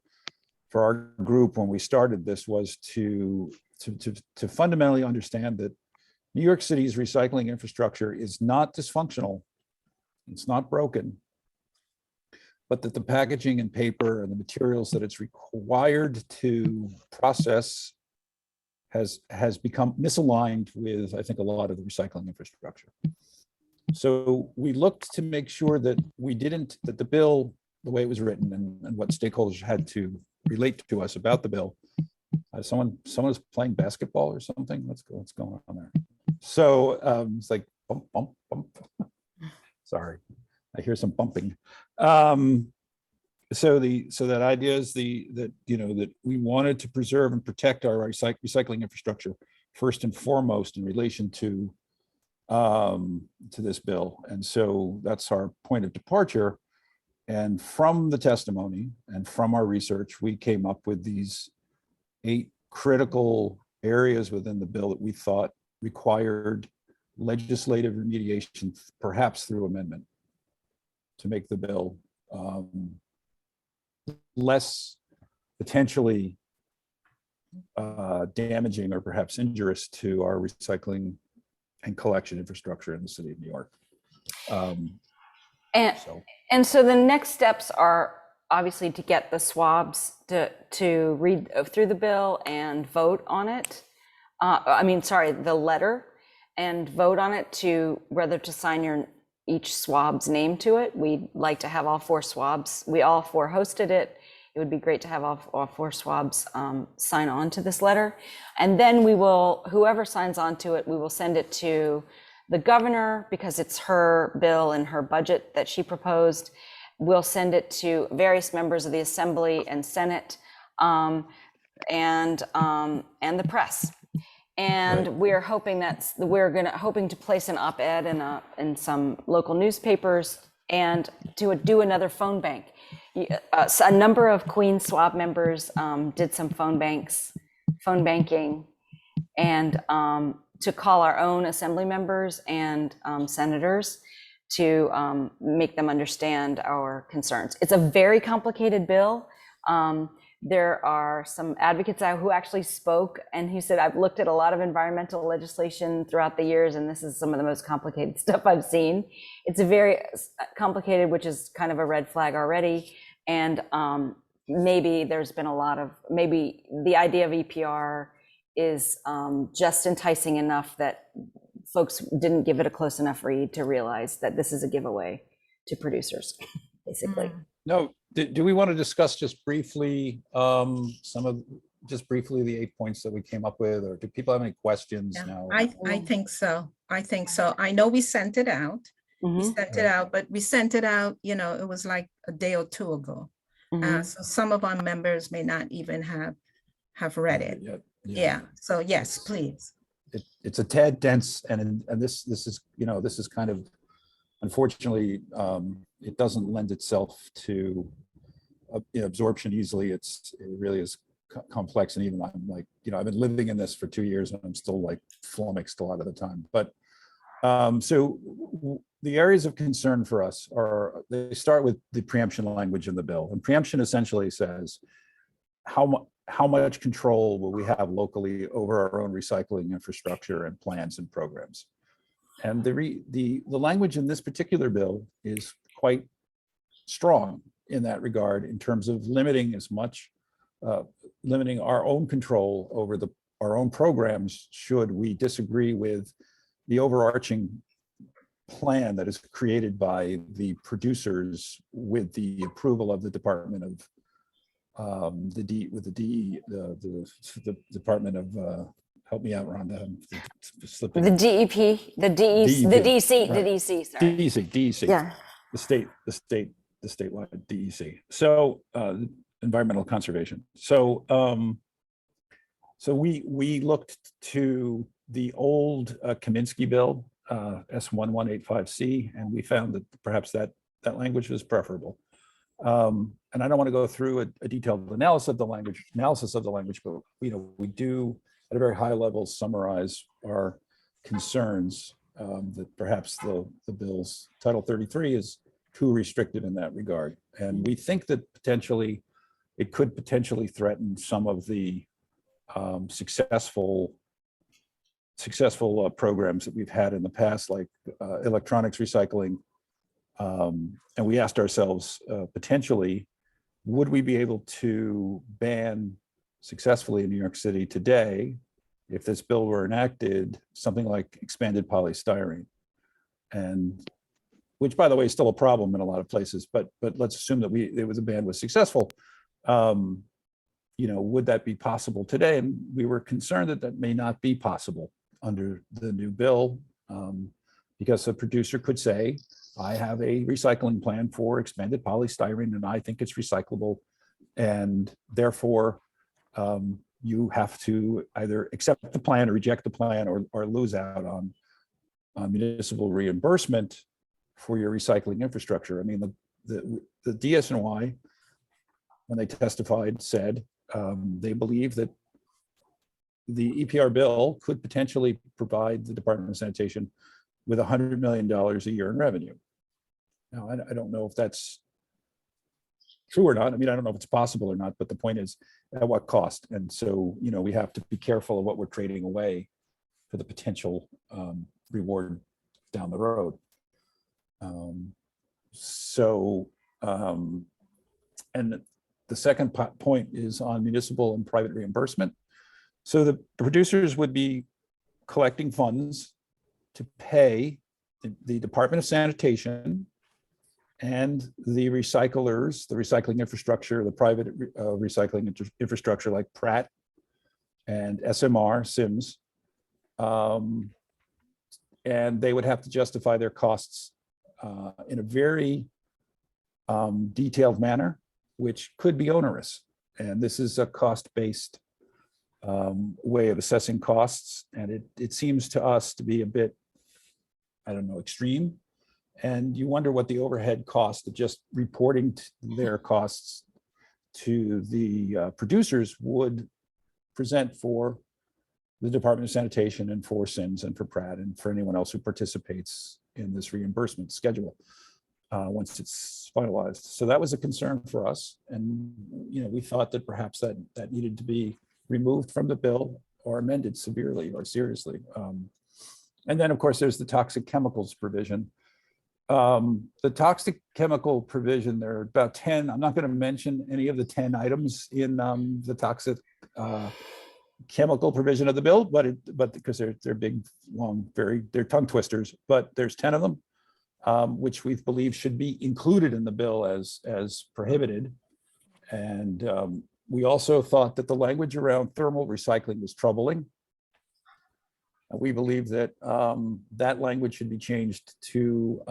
our group when we started this was to fundamentally understand that New York City's recycling infrastructure is not dysfunctional, it's not broken, but that the packaging and paper and the materials that it's required to process has become misaligned with, I think, a lot of the recycling infrastructure. So we looked to make sure that that the bill, the way it was written and what stakeholders had to relate to us about the bill. Someone is playing basketball or something. What's going on there? So it's like bump, bump, bump. Sorry, I hear some bumping. So that idea is that we wanted to preserve and protect our recycling infrastructure first and foremost in relation to this bill. And so that's our point of departure. And from the testimony and from our research, we came up with these 8 critical areas within the bill that we thought required legislative remediation, perhaps through amendment, to make the bill less potentially damaging or perhaps injurious to our recycling and collection infrastructure in the city of New York. And so the next steps are obviously to get the SWABs to read through the bill and vote on it. The letter, and vote on it to whether to sign each SWAB's name to it. We'd like to have all 4 SWABs. We all 4 hosted it. It would be great to have all 4 SWABs sign on to this letter. And then whoever signs on to it, we will send it to the governor, because it's her bill and her budget that she proposed. We'll send it to various members of the Assembly and Senate, and the press. And we're hoping hoping to place an op-ed in some local newspapers and to do another phone bank. So a number of Queens SWAB members did some phone banking, and to call our own assembly members and senators to make them understand our concerns. It's a very complicated bill. There are some advocates out who actually spoke, and he said, I've looked at a lot of environmental legislation throughout the years, and this is some of the most complicated stuff I've seen. It's a very complicated, which is kind of a red flag already. And maybe there's been a lot of, maybe the idea of EPR is just enticing enough that folks didn't give it a close enough read to realize that this is a giveaway to producers, basically. No, do we want to discuss just briefly just briefly the 8 points that we came up with, or do people have any questions now? I think so. I think so. I know we sent it out. We sent it out, but we sent it out, you know, it was like a day or two ago. So some of our members may not even have read it. Yeah. So yes, please. It's a tad dense, and this is, you know, this is kind of, unfortunately, it doesn't lend itself to absorption easily. It really is complex, and even I'm like, you know, I've been living in this for 2 years and I'm still like flummoxed a lot of the time. But so the areas of concern for us are, they start with the preemption language in the bill, and preemption essentially says how much control will we have locally over our own recycling infrastructure and plans and programs. And the language in this particular bill is quite strong in that regard, in terms of limiting as much, limiting our own control over our own programs should we disagree with the overarching plan that is created by the producers with the approval of the Department of the Department of help me out, Rhonda. The DEP, the DEC, the DEC, sorry. DEC. Yeah. The statewide DEC. So environmental conservation. So we looked to the old Kaminsky bill, S1185C, and we found that perhaps that language was preferable. And I don't want to go through a detailed analysis of the language, but you know, we do at a very high level summarize our concerns that perhaps the bill's Title 33 is too restrictive in that regard. And we think that it could potentially threaten some of the successful programs that we've had in the past, like electronics recycling. And we asked ourselves, potentially, would we be able to ban successfully in New York City today, if this bill were enacted, something like expanded polystyrene? And which, by the way, is still a problem in a lot of places, but let's assume that it was a ban was successful. You know, would that be possible today? And we were concerned that may not be possible under the new bill, because a producer could say, I have a recycling plan for expanded polystyrene and I think it's recyclable, and therefore you have to either accept the plan or reject the plan, or lose out on municipal reimbursement for your recycling infrastructure. I mean, the DSNY, when they testified, said they believe that the EPR bill could potentially provide the Department of Sanitation with $100 million a year in revenue. Now, I don't know if that's true or not. I mean, I don't know if it's possible or not, but the point is, at what cost? And so, you know, we have to be careful of what we're trading away for the potential reward down the road. And the second point is on municipal and private reimbursement. So the producers would be collecting funds to pay the Department of Sanitation and the recyclers, the recycling infrastructure, the private recycling infrastructure like Pratt and SMR, SIMS. And they would have to justify their costs in a very detailed manner, which could be onerous. And this is a cost-based way of assessing costs. And it seems to us to be a bit, I don't know, extreme. And you wonder what the overhead cost of just reporting their costs to the producers would present for the Department of Sanitation and for SINS and for Pratt and for anyone else who participates in this reimbursement schedule once it's finalized. So that was a concern for us. And, you know, we thought that perhaps that needed to be removed from the bill or amended severely or seriously. And then, of course, there's the toxic chemicals provision. The toxic chemical provision, there are about 10. I'm not going to mention any of the 10 items in the toxic chemical provision of the bill, but because they're big, long, they're tongue twisters. But there's 10 of them, which we believe should be included in the bill as prohibited. And we also thought that the language around thermal recycling was troubling. We believe that that language should be changed to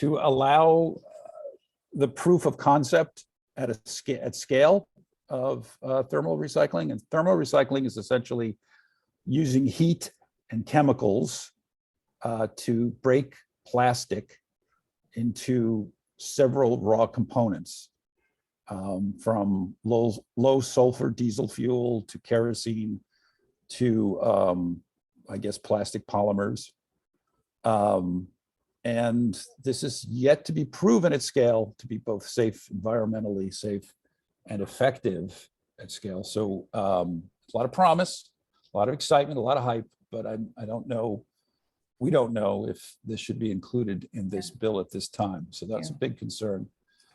allow the proof of concept at scale of thermal recycling. And thermal recycling is essentially using heat and chemicals to break plastic into several raw components. From low sulfur diesel fuel to kerosene to, I guess, plastic polymers. And this is yet to be proven at scale to be both safe, environmentally safe and effective at scale. So a lot of promise, a lot of excitement, a lot of hype, but I don't know, we don't know if this should be included in this bill at this time. So that's a big concern.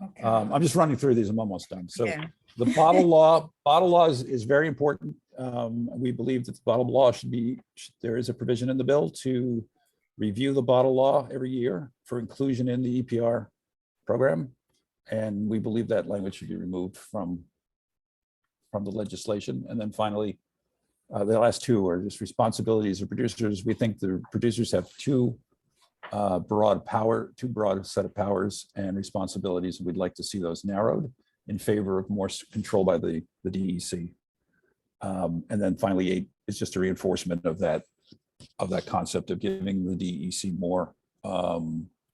Okay. I'm just running through these. I'm almost done. So Yeah. the bottle law is very important. We believe that the bottle law there is a provision in the bill to review the bottle law every year for inclusion in the EPR program. And we believe that language should be removed from the legislation. And then finally, the last two are just responsibilities of producers. We think the producers have too broad set of powers and responsibilities. We'd like to see those narrowed in favor of more control by the DEC. And then finally, 8 is just a reinforcement of that concept of giving the DEC more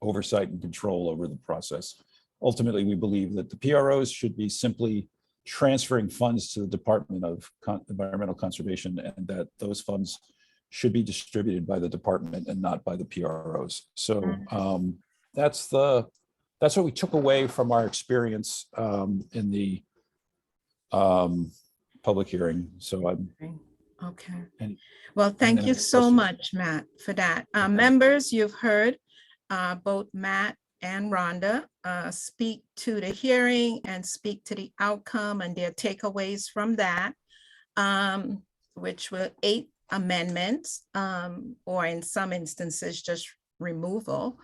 oversight and control over the process. Ultimately, we believe that the PROs should be simply transferring funds to the Department of Environmental Conservation, and that those funds should be distributed by the department and not by the PROs. So that's what we took away from our experience in the public hearing. So I'm okay. Well, thank you so much, Matt, for that. Members, you've heard both Matt and Rhonda speak to the hearing and speak to the outcome and their takeaways from that, which were 8 amendments, or in some instances, just removal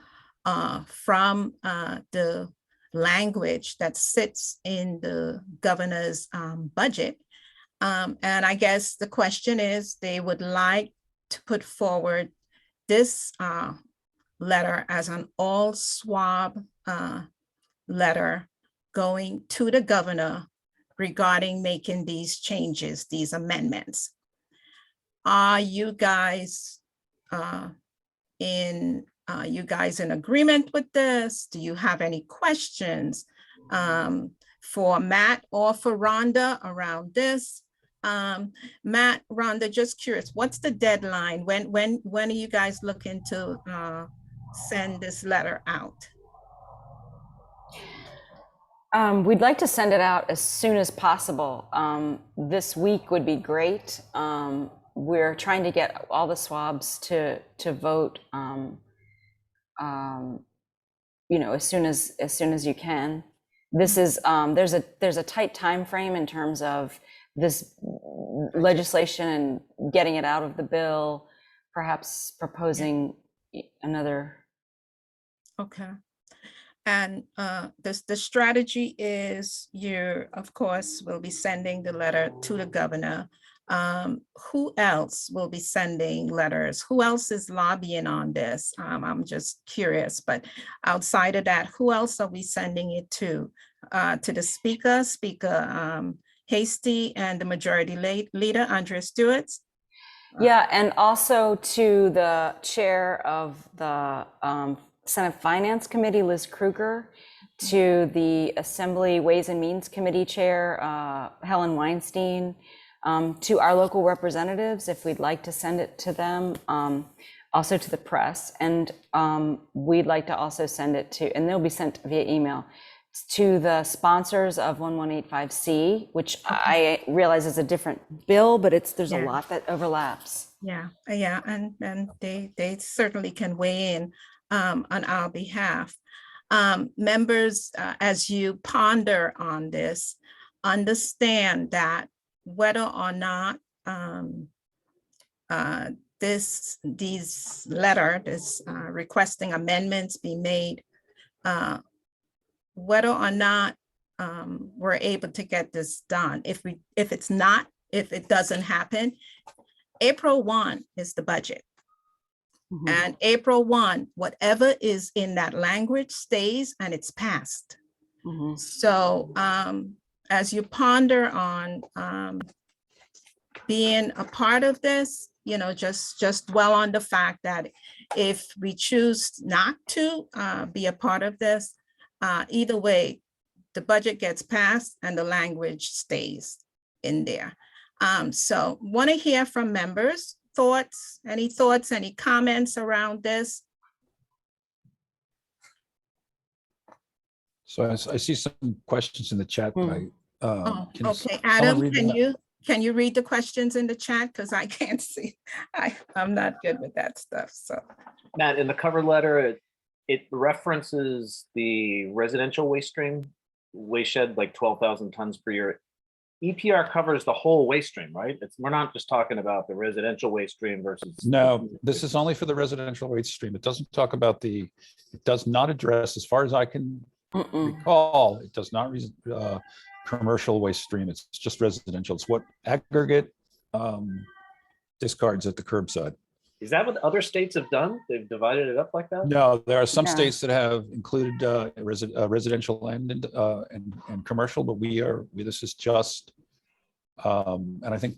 from the language that sits in the governor's budget. And I guess the question is, they would like to put forward this letter as an all SWAB letter going to the governor regarding making these changes, these amendments. Are you guys in agreement with this? Do you have any questions for Matt or for Rhonda around this? Matt, Rhonda, just curious, what's the deadline? When are you guys looking to send this letter out? We'd like to send it out as soon as possible. This week would be great. We're trying to get all the SWABs to vote, you know, as soon as you can. This is there's a tight time frame in terms of this legislation and getting it out of the bill, perhaps proposing another. Okay. And the strategy is you're, of course, will be sending the letter to the governor. Who else will be sending letters? Who else is lobbying on this? I'm just curious, but outside of that, who else are we sending it to? To the Speaker Hasty and the Majority Leader, Andrea Stewart? Yeah, and also to the chair of the Senate Finance Committee, Liz Kruger. to the Assembly Ways and Means Committee Chair, Helen Weinstein, to our local representatives, if we'd like to send it to them, also to the press. And we'd like to also send it to, and they'll be sent via email, to the sponsors of 1185C, which I realize is a different bill, but there's a lot that overlaps. Yeah, and they certainly can weigh in on our behalf. Members, as you ponder on this, understand that whether or not this requesting amendments be made, whether or not we're able to get this done. If it doesn't happen, April 1 is the budget. And April 1, whatever is in that language stays and it's passed. So as you ponder on being a part of this, just dwell on the fact that if we choose not to be a part of this, either way, the budget gets passed and the language stays in there. So want to hear from members. Any thoughts, any comments around this? So I see some questions in the chat. But Okay, Adam, can you read the questions in the chat? Because I can't see. I'm not good with that stuff. So Matt, in the cover letter, it references the residential waste stream, waste shed, like 12,000 tons per year. EPR covers the whole waste stream, right? We're not just talking about the residential waste stream versus. No, this is only for the residential waste stream. It doesn't talk about it does not address, as far as I can recall, it does not commercial waste stream. It's just residential. It's what aggregate discards at the curbside. Is that what other states have done? They've divided it up like that? No, there are some states that have included residential and commercial, but this is just, and I think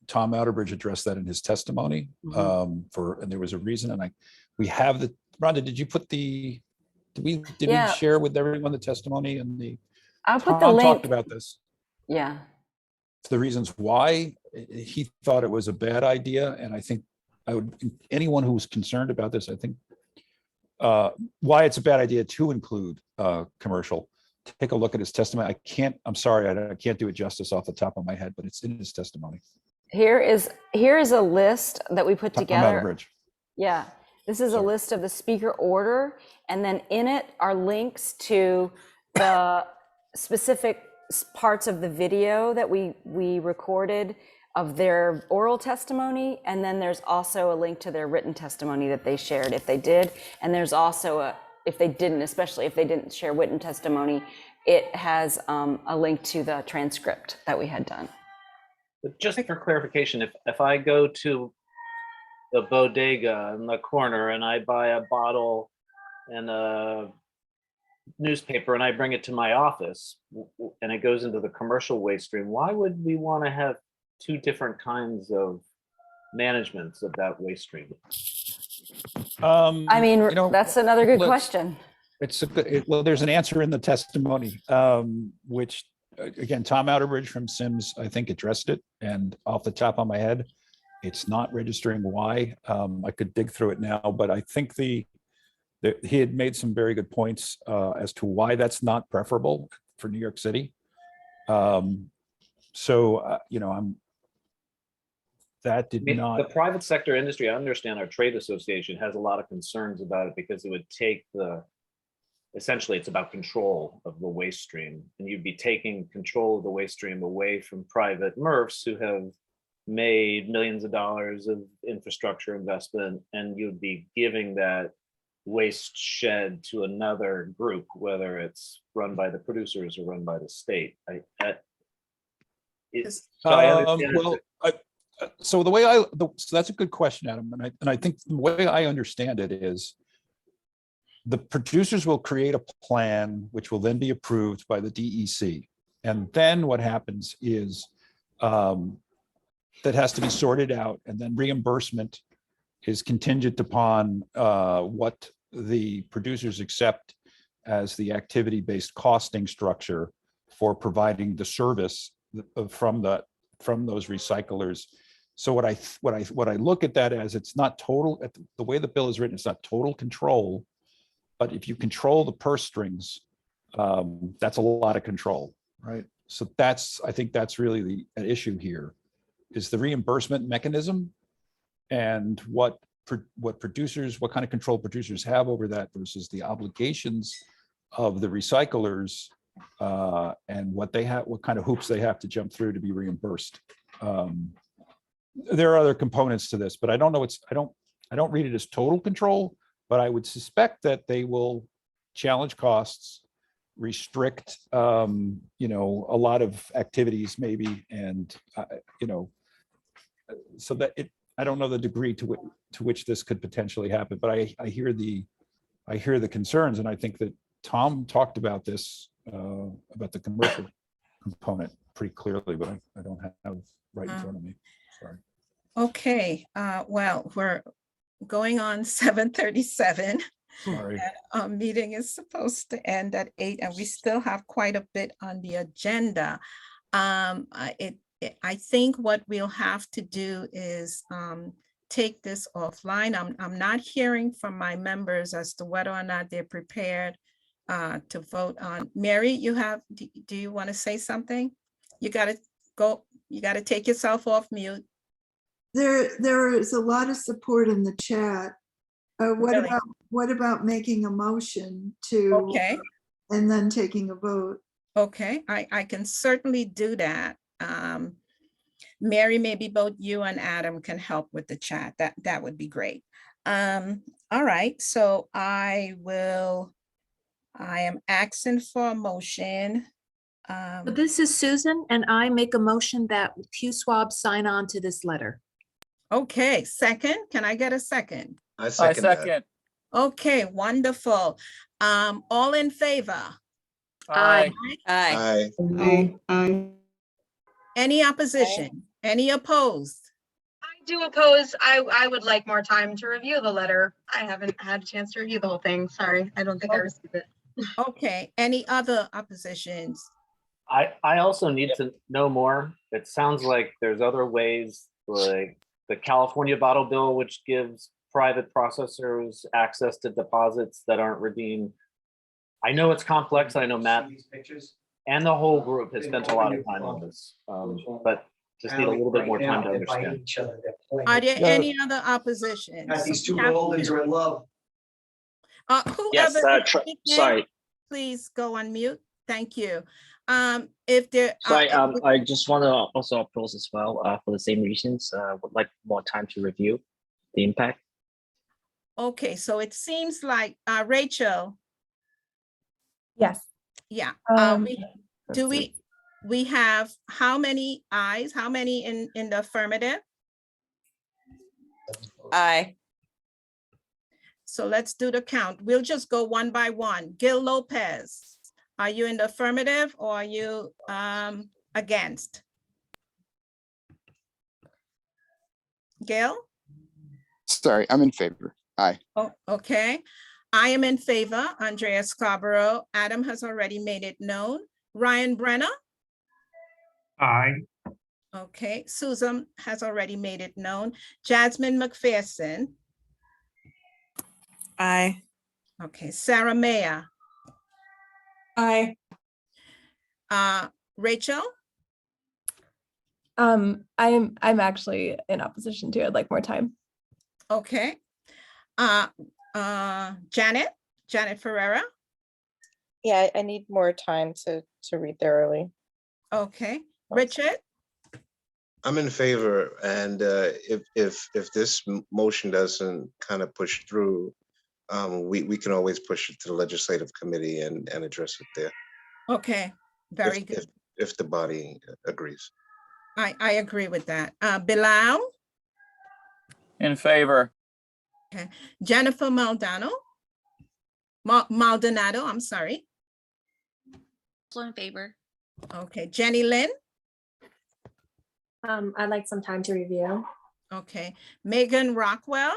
Tom Outerbridge addressed that in his testimony. And there was a reason, and we have the, Rhonda, did you put did we share with everyone the testimony and I'll put Tom the link. talked about this. Yeah. The reasons why he thought it was a bad idea, and I think anyone who was concerned about this, I think why it's a bad idea to include commercial. Take a look at his testimony. I'm sorry, I can't do it justice off the top of my head, but it's in his testimony. Here is a list that we put together. Outerbridge. Yeah, this is a list of the speaker order, and then in it are links to the specific parts of the video that we recorded of their oral testimony, and then there's also a link to their written testimony that they shared if they did, and there's also if they didn't, especially if they didn't share written testimony, it has a link to the transcript that we had done. But just for clarification, if I go to the bodega in the corner and I buy a bottle and a newspaper and I bring it to my office and it goes into the commercial waste stream, why would we want to have two different kinds of managements of that waste stream? I mean, that's another good question. Well, there's an answer in the testimony, which again, Tom Outerbridge from Sims, I think, addressed it. And off the top of my head, it's not registering why. I could dig through it now, but I think he had made some very good points as to why that's not preferable for New York City. The private sector industry, I understand our trade association has a lot of concerns about it because it would take essentially it's about control of the waste stream, and you'd be taking control of the waste stream away from private MRFs who have made millions of dollars of infrastructure investment, and you'd be giving that waste shed to another group, whether it's run by the producers or run by the state. So that's a good question, Adam, and I think the way I understand it is the producers will create a plan which will then be approved by the DEC, and then what happens is that has to be sorted out, and then reimbursement is contingent upon what the producers accept as the activity-based costing structure for providing the service from those recyclers. So what I look at that as, it's not total, the way the bill is written, it's not total control, but if you control the purse strings, that's a lot of control, right? So I think that's really an issue here, is the reimbursement mechanism and what kind of control producers have over that versus the obligations of the recyclers, and what kind of hoops they have to jump through to be reimbursed. There are other components to this, but I don't know. I don't read it as total control, but I would suspect that they will challenge costs, restrict, a lot of activities maybe, and so that I don't know the degree to which this could potentially happen, but I hear the concerns, and I think that Tom talked about this, about the commercial component pretty clearly, but I don't have right in front of me. Sorry. Okay, well, we're going on 7:37. Sorry. And our meeting is supposed to end at 8, and we still have quite a bit on the agenda. I think what we'll have to do is take this offline. I'm not hearing from my members as to whether or not they're prepared to vote on. Mary, do you want to say something? You got to take yourself off mute. There is a lot of support in the chat. Really? What about making a motion to, Okay. and then taking a vote? Okay, I can certainly do that. Mary, maybe both you and Adam can help with the chat. That would be great. All right, so I am asking for a motion. This is Susan, and I make a motion that SWAB sign on to this letter. Okay, second, can I get a second? I second that. Okay, wonderful. All in favor? Aye. Aye. Any opposition? Any opposed? I do oppose. I would like more time to review the letter. I haven't had a chance to review the whole thing. Sorry, I don't think I received it. Okay, any other oppositions? I also need to know more. It sounds like there's other ways, like the California bottle bill, which gives private processors access to deposits that aren't redeemed. I know it's complex. I know Matt and the whole group has spent a lot of time on this, but just need a little bit more time to understand. Are there any other oppositions? These two holdings are in love. Whoever is speaking, sorry. please go on mute. Thank you. If there, I just want to also oppose as well for the same reasons. Would like more time to review the impact. okay, so it seems like Rachel. Yes. Yeah. Um, We have how many ayes? How many in the affirmative? Aye. So let's do the count. We'll just go one by one. Gil Lopez, are you in the affirmative or are you against? Gil? Sorry, I'm in favor. Aye. Oh, okay. I am in favor. Andrea Scarborough. Adam has already made it known. Ryan Brenner? Aye. Okay. Susan has already made it known. Jasmine McPherson? Aye. Okay. Sarah Mayer? Aye. Rachel? I'm actually in opposition to. I'd like more time. Okay. Janet Ferreira? Yeah, I need more time to read thoroughly. Okay. Richard? I'm in favor, and if this motion doesn't kind of push through, we can always push it to the legislative committee and address it there. Okay, very good. If the body agrees. I agree with that. Bilal? In favor. Okay. Jennifer Maldonado, I'm sorry. Also in favor. Okay, Jenny Lynn? I'd like some time to review. Okay, Megan Rockwell?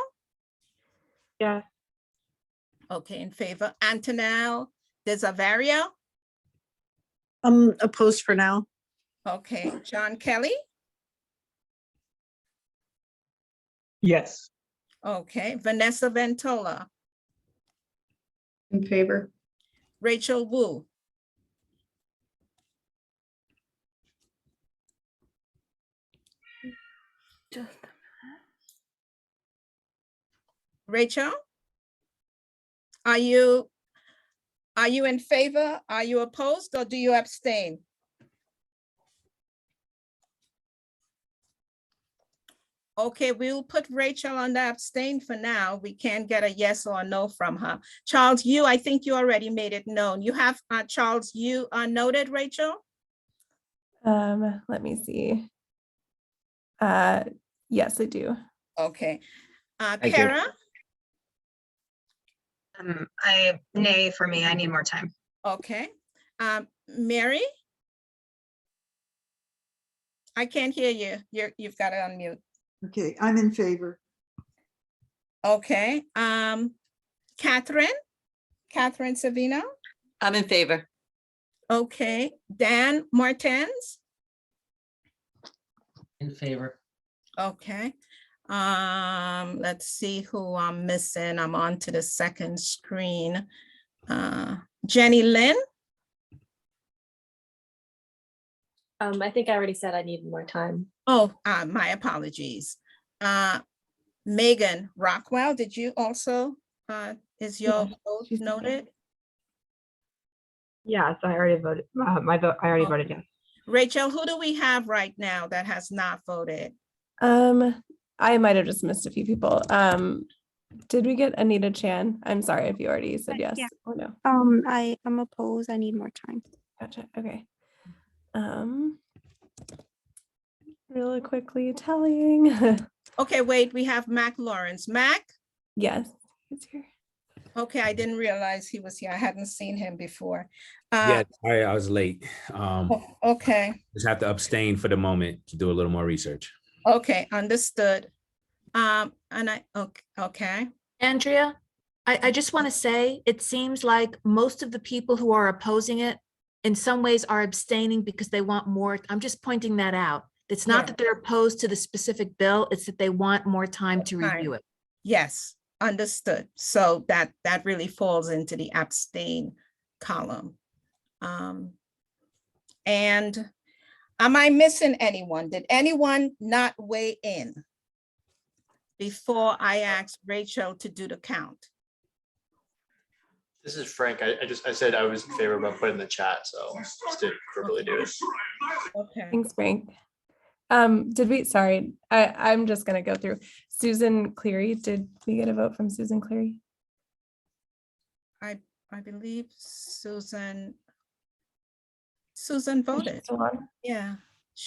Yeah. Okay, in favor. Antonelle Desavario? Opposed for now. Okay, John Kelly? Yes. Okay, Vanessa Ventola, In favor. Rachel Wu, Rachel? Are you in favor? Are you opposed or do you abstain? Okay, we'll put Rachel on the abstain for now. We can't get a yes or a no from her. Charles, I think you already made it known. You have, Charles, you are noted, Rachel? Let me see. Yes, I do. Okay. Thank you. Kara? Nay for me. I need more time. Okay. Mary? I can't hear you. You've got to unmute. Okay, I'm in favor. Okay. Catherine Savino? I'm in favor. Okay. Dan Martens? In favor. Okay. Let's see who I'm missing. I'm on to the second screen. Jenny Lynn? I think I already said I need more time. Oh, my apologies. Megan Rockwell, did you also, is your vote she's noted? Yes, I already voted. My vote, I already voted yes. Rachel, who do we have right now that has not voted? I might have just missed a few people. Did we get Anita Chan? I'm sorry if you already said yes Yeah. or no. I am opposed. I need more time. Gotcha. Okay. Really quickly tallying. Okay, wait, we have Mac Lawrence. Mac? Yes, he's here. Okay, I didn't realize he was here. I hadn't seen him before. Yeah, sorry, I was late. Okay, Just have to abstain for the moment to do a little more research. okay, understood. Okay. Andrea, I just want to say, it seems like most of the people who are opposing it in some ways are abstaining because they want more. I'm just pointing that out. It's not Yeah. that they're opposed to the specific bill, it's that they want more time to review it. Yes, understood. So that really falls into the abstain column. And am I missing anyone? Did anyone not weigh in before I asked Rachel to do the count? This is Frank. I said I was in favor, but put in the chat, so just didn't verbally do it. Okay. Thanks, Frank. Sorry, I'm just gonna go through. Susan Cleary, did we get a vote from Susan Cleary? I believe Susan voted. Still on? Yeah.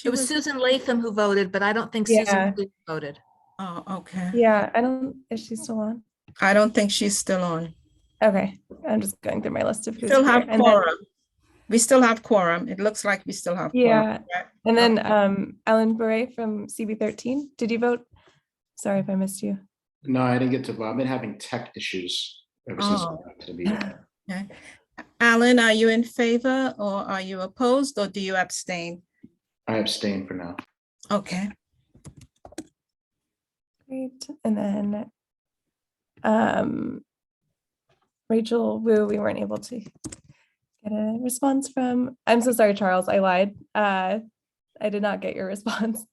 It was Susan Latham who voted, but I don't think Yeah. Susan Cleary voted. Oh, okay. Yeah, is she still on? I don't think she's still on. Okay, I'm just going through my list of who's Still here. have And then- quorum. We still have quorum. It looks like we still have quorum. Yeah, right? and then Ellen Beret from CB13, did you vote? Sorry if I missed you. No, I didn't get to vote. I've been having tech issues ever since I Oh. got to the meeting. Okay. Alan, are you in favor or are you opposed or do you abstain? I abstain for now. Okay. Great, and then Rachel Wu, we weren't able to get a response from. I'm so sorry, Charles, I lied. I did not get your response.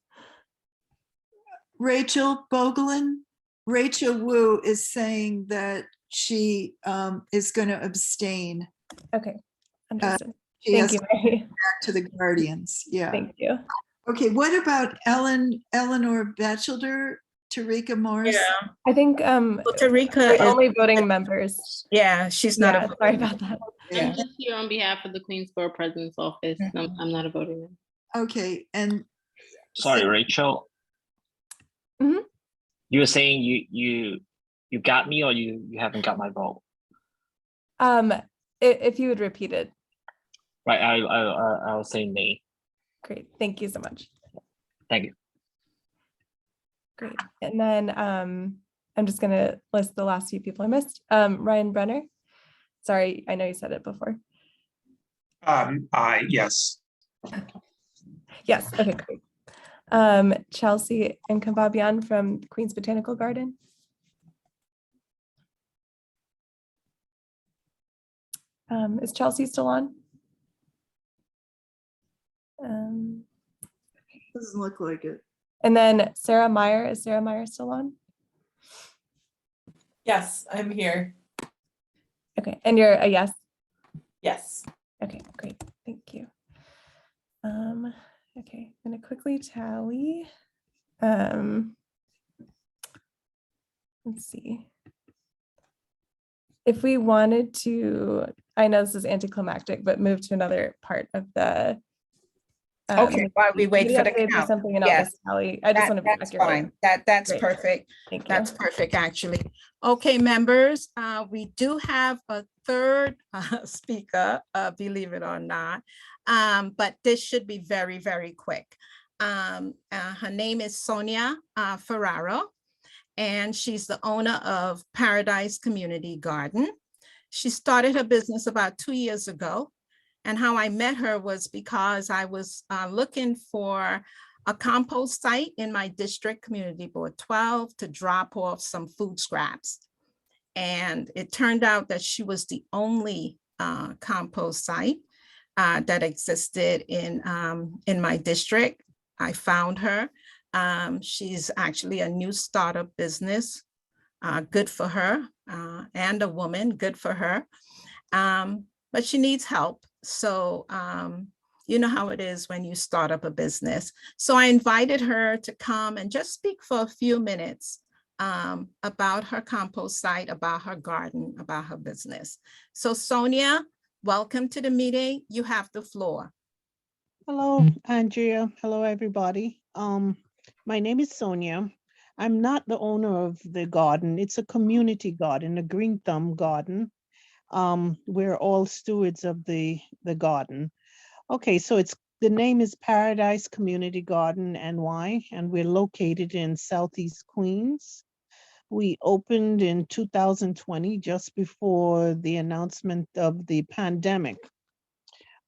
Rachel Bogelin, Rachel Wu is saying that she is going to abstain. Okay, understood. She Thank has you, to Mary. go back to the Guardians. Yeah. Thank you. Okay, what about Eleanor Batchelder, Tarika Morris? Yeah. I think Tarika we're is only voting members. Yeah, she's not Yeah, a sorry about that. Yeah. I'm just here on behalf of the Queensborough President's Office. I'm not a voting member. Okay, and Sorry, Rachel. Mhm. You were saying you got me or you haven't got my vote? If you would repeat it. Right, I was saying nay. Great, thank you so much. Thank you. Great, and then I'm just gonna list the last few people I missed. Ryan Brenner, Sorry, I know you said it before. Yes. Yes, okay, great. Chelsea and Kababian from Queen's Botanical Garden. Is Chelsea still on? Doesn't look like it. And then Sarah Meyer, is Sarah Meyer still on? Yes, I'm here. Okay, and you're a yes? Yes. Okay, great, thank you. Okay, I'm gonna quickly tally. Let's see. If we wanted to, I know this is anticlimactic, but move to another part of the. Okay, while we wait maybe for the after I do count. something and I'll Yes. just tally. I just want to be That's accurate. fine. That's Great. perfect. Thank you. That's perfect, actually. Okay, members, we do have a third speaker, believe it or not. But this should be very, very quick. Her name is Sonia Ferraro, and she's the owner of Paradise Community Garden. She started her business about 2 years ago. And how I met her was because I was looking for a compost site in my district, Community Board 12, to drop off some food scraps. And it turned out that she was the only compost site that existed in my district. I found her. She's actually a new startup business, good for her, and a woman, good for her. But she needs help. So you know how it is when you start up a business. So I invited her to come and just speak for a few minutes about her compost site, about her garden, about her business. So Sonia, welcome to the meeting. You have the floor. Hello, Andrea. Hello, everybody. My name is Sonia. I'm not the owner of the garden. It's a community garden, a Green Thumb garden. We're all stewards of the garden. Okay, so the name is Paradise Community Garden NY, and we're located in Southeast Queens. We opened in 2020, just before the announcement of the pandemic.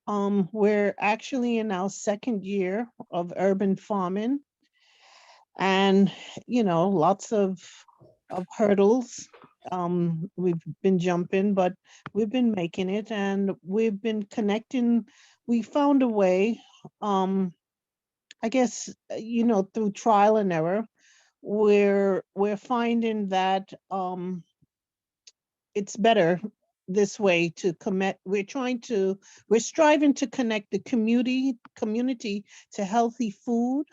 We're actually in our second year of urban farming, and lots of hurdles. We've been jumping, but we've been making it, and we've been connecting. We found a way, I guess, through trial and error. We're finding that it's better this way to commit. We're striving to connect the community to healthy food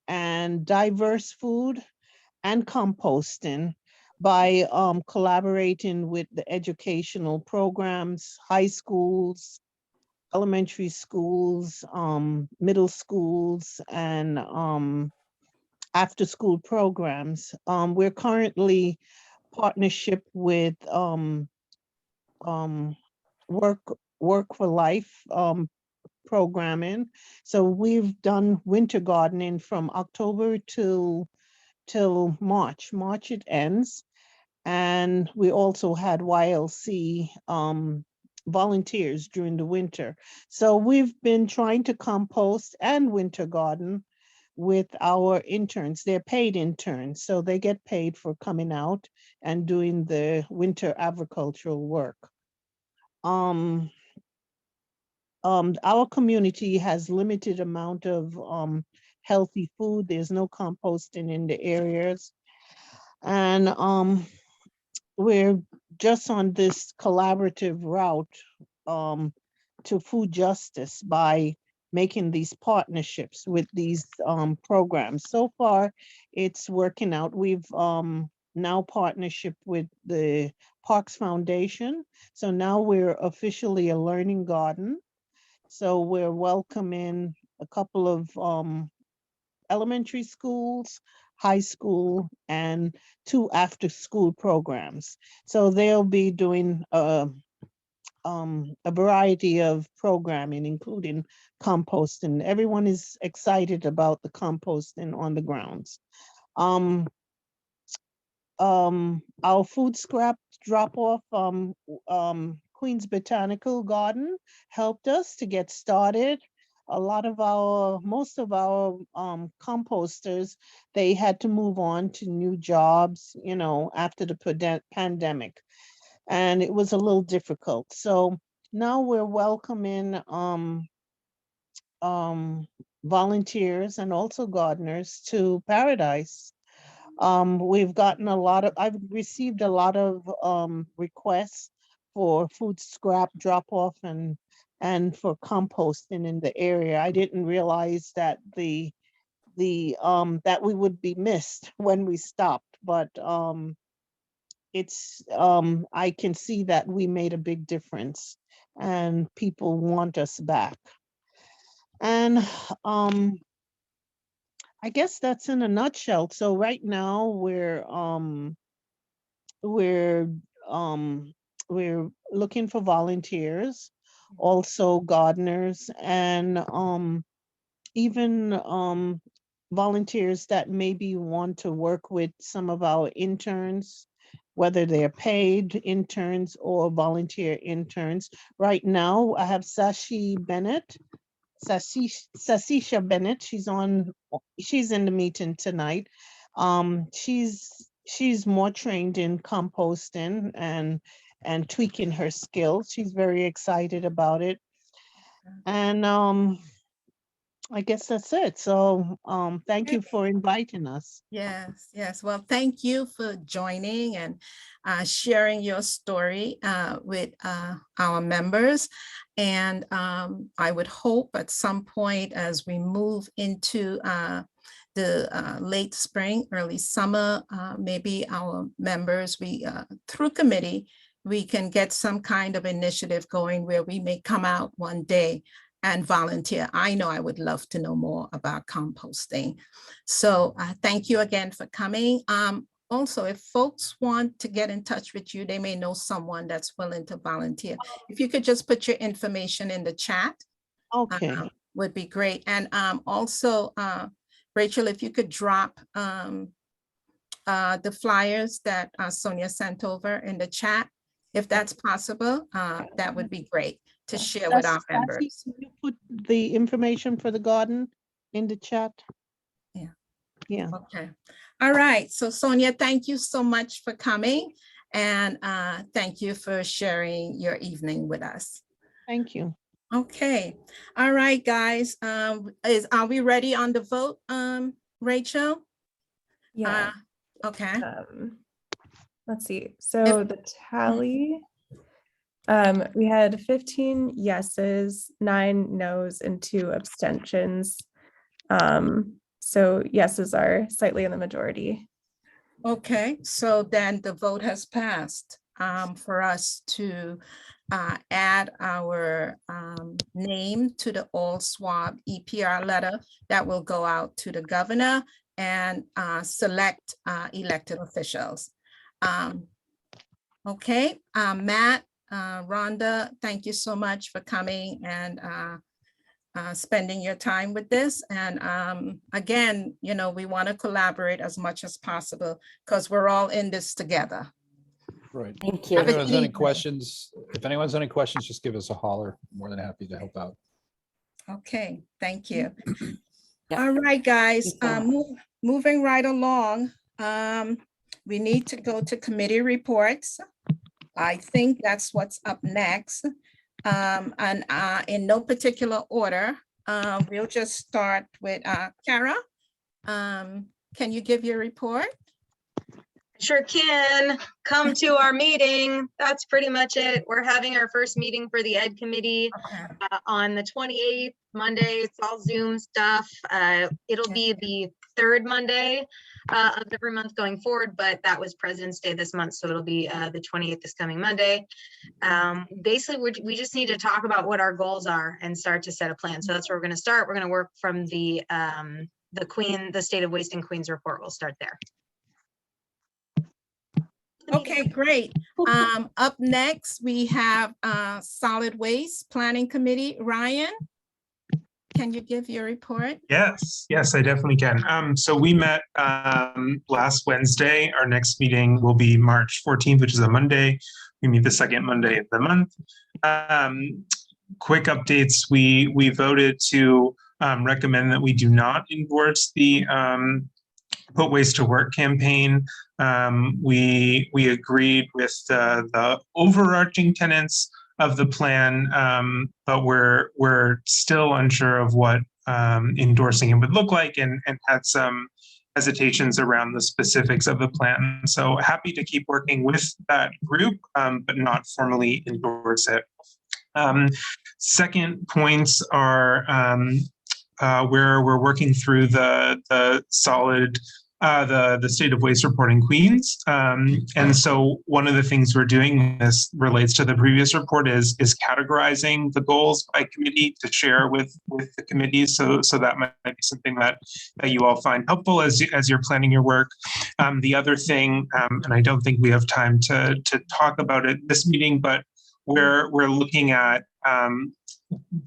and diverse food and composting by collaborating with the educational programs, high schools, elementary schools, middle schools, and after school programs. We're currently partnership with Work for Life programming. So we've done winter gardening from October till March. March it ends. And we also had YLC volunteers during the winter. So we've been trying to compost and winter garden with our interns. They're paid interns, so they get paid for coming out and doing the winter agricultural work. Our community has limited amount of healthy food. There's no composting in the areas. And we're just on this collaborative route to food justice by making these partnerships with these programs. So far, it's working out. We've now partnership with the Parks Foundation. So now we're officially a learning garden. So we're welcoming a couple of elementary schools, high school, and 2 after-school programs. So they'll be doing a variety of programming, including composting. Everyone is excited about the composting on the grounds. our food scrap drop off, Queens Botanical Garden helped us to get started. Most of our composters, they had to move on to new jobs, after the pandemic. And it was a little difficult. So now we're welcoming volunteers and also gardeners to Paradise. I've received a lot of requests for food scrap drop off and for composting in the area. I didn't realize that that we would be missed when we stopped, but I can see that we made a big difference and people want us back. And I guess that's in a nutshell. So right now we're looking for volunteers, also gardeners, and even volunteers that maybe want to work with some of our interns, whether they're paid interns or volunteer interns. Right now, I have Sasisha Bennett. She's in the meeting tonight. She's more trained in composting and tweaking her skills. She's very excited about it. And I guess that's it. So thank you for inviting us. Yes, yes. Well, thank you for joining and sharing your story with our members. And I would hope at some point as we move into the late spring, early summer, maybe our members, through committee, we can get some kind of initiative going where we may come out one day and volunteer. I know I would love to know more about composting. So thank you again for coming. Also, if folks want to get in touch with you, they may know someone that's willing to volunteer. If you could just put your information in the chat, okay, would be great. And also, Rachel, if you could drop the flyers that Sonia sent over in the chat, if that's possible, that would be great to share with our members. Can you put the information for the garden in the chat? Yeah. Okay. All right. So Sonia, thank you so much for coming, and thank you for sharing your evening with us. Thank you. Okay. All right, guys. Are we ready on the vote, Rachel? Yeah. Okay. Let's see. So the tally, we had 15 yeses, 9 nos, and 2 abstentions. So yeses are slightly in the majority. Okay, so then the vote has passed for us to add our name to the all SWAB EPR letter that will go out to the governor and select elected officials. Okay, Matt, Rhonda, thank you so much for coming and spending your time with this. And again, we want to collaborate as much as possible because we're all in this together. Right. Thank If anyone has any questions, just give us a holler. More than happy to help out. Okay, thank you. All right, guys, moving right along. We need to go to committee reports. I think that's what's up next. And in no particular order, we'll just start with Kara. Can you give your report? Sure can. Come to our meeting. That's pretty much it. We're having our first meeting for the Ed Committee on the 28th, Monday. It's all Zoom stuff. It'll be the third Monday of every month going forward, but that was President's Day this month, so it'll be the 28th this coming Monday. Basically, we just need to talk about what our goals are and start to set a plan. So that's where we're going to start. We're going to work from the State of Waste in Queens report. We'll start there. Okay, great. Up next, we have Solid Waste Planning Committee. Ryan? can you give your report? Yes, yes, I definitely can. So we met last Wednesday. Our next meeting will be March 14th, which is a Monday. We meet the second Monday of the month. Quick updates. We voted to recommend that we do not endorse the Put Waste to Work campaign. We agreed with the overarching tenets of the plan, but we're still unsure of what endorsing it would look like, and had some hesitations around the specifics of the plan. So happy to keep working with that group, but not formally endorse it. Second points are where we're working through the solid the state of waste report in Queens. And so one of the things we're doing, this relates to the previous report, is categorizing the goals by committee to share with the committees. So that might be something that you all find helpful as you're planning your work. The other thing, and I don't think we have time to talk about it this meeting, but we're looking at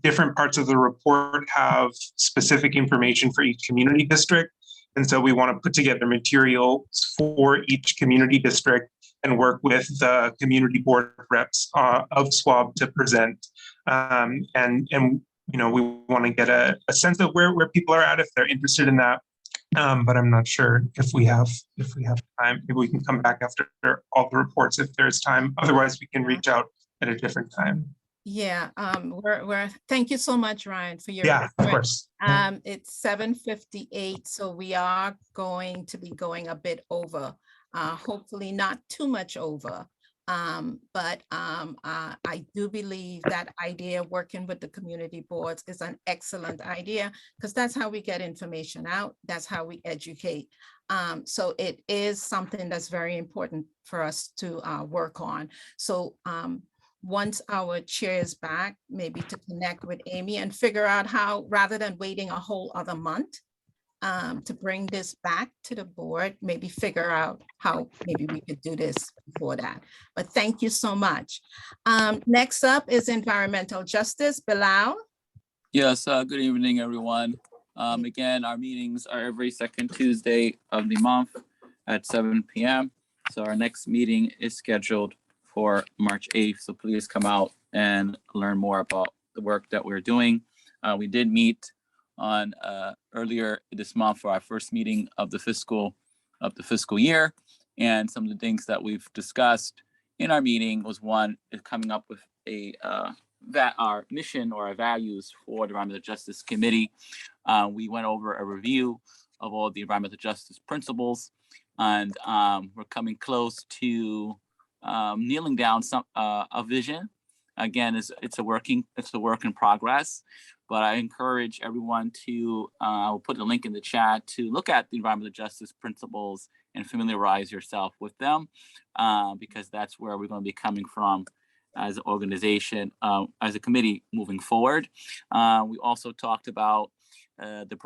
different parts of the report have specific information for each community district. And so we want to put together materials for each community district and work with the community board reps of SWAB to present. And you know, we want to get a sense of where people are at if they're interested in that. But I'm not sure if we have time. Maybe we can come back after all the reports if there's time. Otherwise, we can reach out at a different time. Yeah, we're thank you so much, Ryan, for your of course. It's 7:58, so we are going to be going a bit over, hopefully not too much over. But I do believe that idea working with the community boards is an excellent idea, because that's how we get information out. That's how we educate. So it is something that's very important for us to work on. So once our chair is back, maybe to connect with Amy and figure out how, rather than waiting a whole other month, to bring this back to the board, maybe figure out how maybe we could do this before that. But thank you so much. Next up is environmental justice. Bilal. Yes, good evening, everyone. Again, our meetings are every second Tuesday of the month at 7 p.m. So our next meeting is scheduled for March 8th. So please come out and learn more about the work that we're doing. We did meet on earlier this month for our first meeting of the fiscal year. And some of the things that we've discussed in our meeting was one, is coming up with our mission or our values for the Environmental Justice Committee. We went over a review of all the environmental justice principles, and we're coming close to kneeling down a vision. Again, it's a work in progress, but I encourage everyone to, I'll put a link in the chat, to look at the environmental justice principles and familiarize yourself with them, because that's where we're going to be coming from as an organization, as a committee moving forward. We also talked about the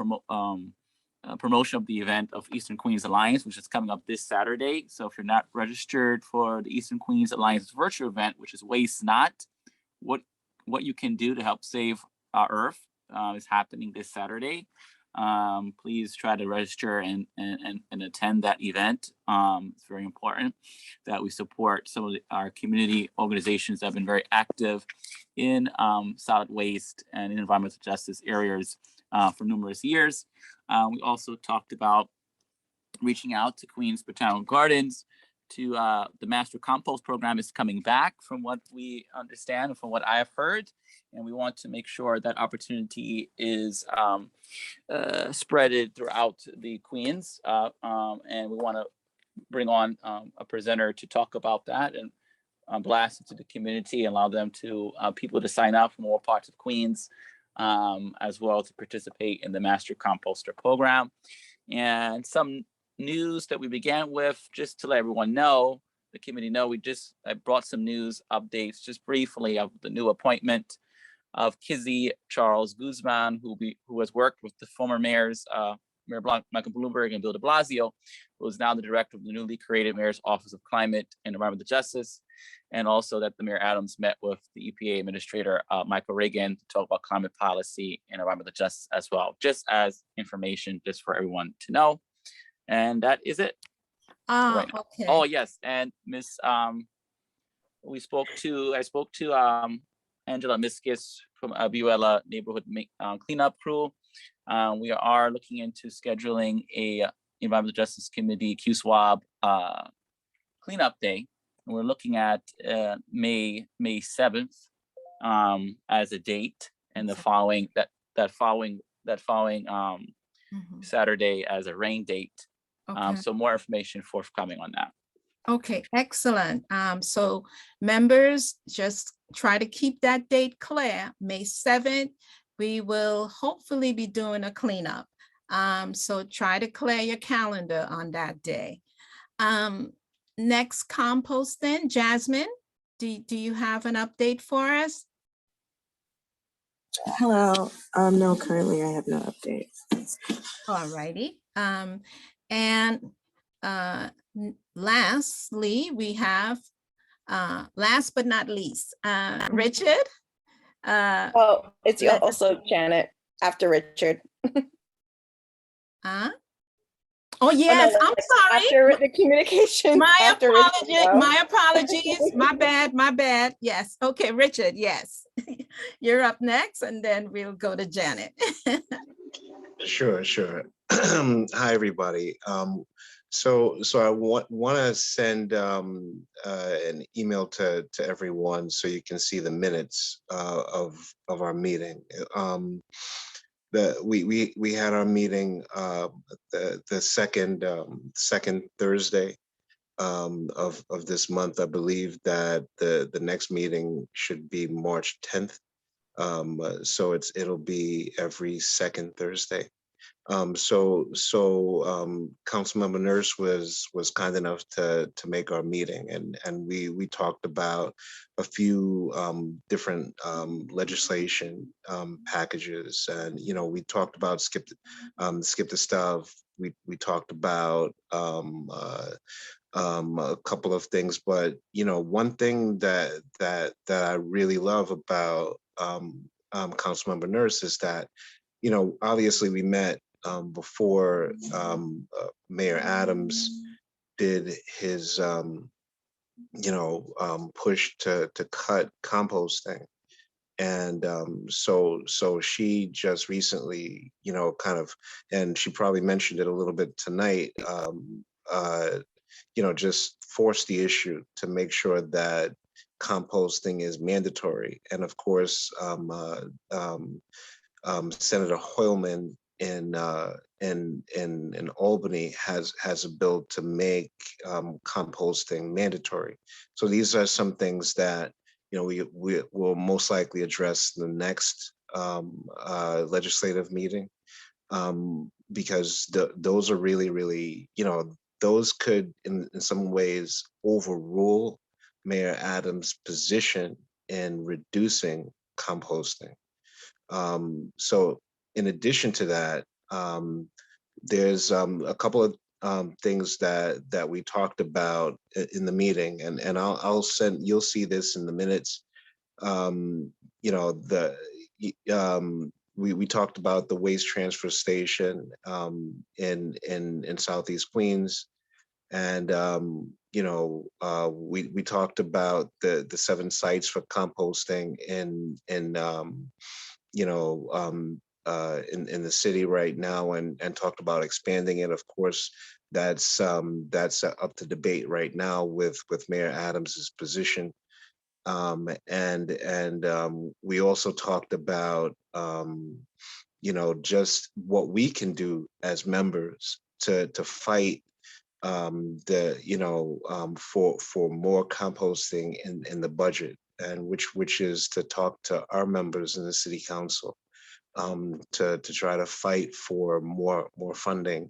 promotion of the event of Eastern Queens Alliance, which is coming up this Saturday. So if you're not registered for the Eastern Queens Alliance virtual event, which is Waste Not, what you can do to help save our Earth is happening this Saturday. Please try to register and attend that event. It's very important that we support some of our community organizations that have been very active in solid waste and in environmental justice areas for numerous years. We also talked about reaching out to Queens Botanical Gardens to the Master Compost Program is coming back, from what we understand and from what I have heard. And we want to make sure that opportunity is spreaded throughout the Queens. And we want to bring on a presenter to talk about that and blast it to the community and allow them to people to sign up from all parts of Queens, as well to participate in the Master Composter Program. And some news that we began with, just to let everyone know, the committee know, I brought some news updates just briefly of the new appointment of Kizzy Charles Guzman, who has worked with the former mayors, Mayor Michael Bloomberg and Bill de Blasio, who is now the director of the newly created Mayor's Office of Climate and Environmental Justice. And also that the Mayor Adams met with the EPA Administrator, Michael Reagan, to talk about climate policy and environmental justice as well, just as information, just for everyone to know. And that is it. Ah, now. okay. Oh, yes, and I spoke to Angela Miskis from Abuela Neighborhood Cleanup Crew. We are looking into scheduling a Environmental Justice Committee SWAB cleanup day. And we're looking at May 7th as a date, and the following Saturday as a rain date. Okay. So more information forthcoming on that. Okay, excellent. So members, just try to keep that date clear. May 7th, we will hopefully be doing a cleanup. So try to clear your calendar on that day. Next composting, Jasmine, do you have an update for us? Hello. No, currently I have no updates. All righty. Lastly, we have, last but not least, Richard. Oh, it's also Janet after Richard. Oh, yes, no, I'm sorry. After the communication. My after apologies, Richard, my apologies, my bad. Yes, okay, Richard, yes. You're up next, and then we'll go to Janet. Sure. Hi, everybody. So I want to send an email to everyone so you can see the minutes of our meeting. We had our meeting the second Thursday of this month. I believe that the next meeting should be March 10th. So it'll be every second Thursday. Councilmember Nurse was kind enough to make our meeting, and we talked about a few different legislation packages, and we talked about skip the stuff. We talked about a couple of things, but one thing that I really love about Councilmember Nurse is that obviously we met before Mayor Adams did his push to cut composting, and so she just recently and she probably mentioned it a little bit tonight, just forced the issue to make sure that composting is mandatory. And of course, Senator Hoylman in Albany has a bill to make composting mandatory. So these are some things that we will most likely address in the next legislative meeting, because those are really those could in some ways overrule Mayor Adams' position in reducing composting. So in addition to that, there's a couple of things that we talked about in the meeting, and I'll send, you'll see this in the minutes. We talked about the waste transfer station in Southeast Queens, and we talked about the 7 sites for composting in the city right now, and talked about expanding it. Of course, that's up to debate right now with Mayor Adams's position. We also talked about just what we can do as members to fight for more composting in the budget, and which is to talk to our members in the city council to try to fight for more funding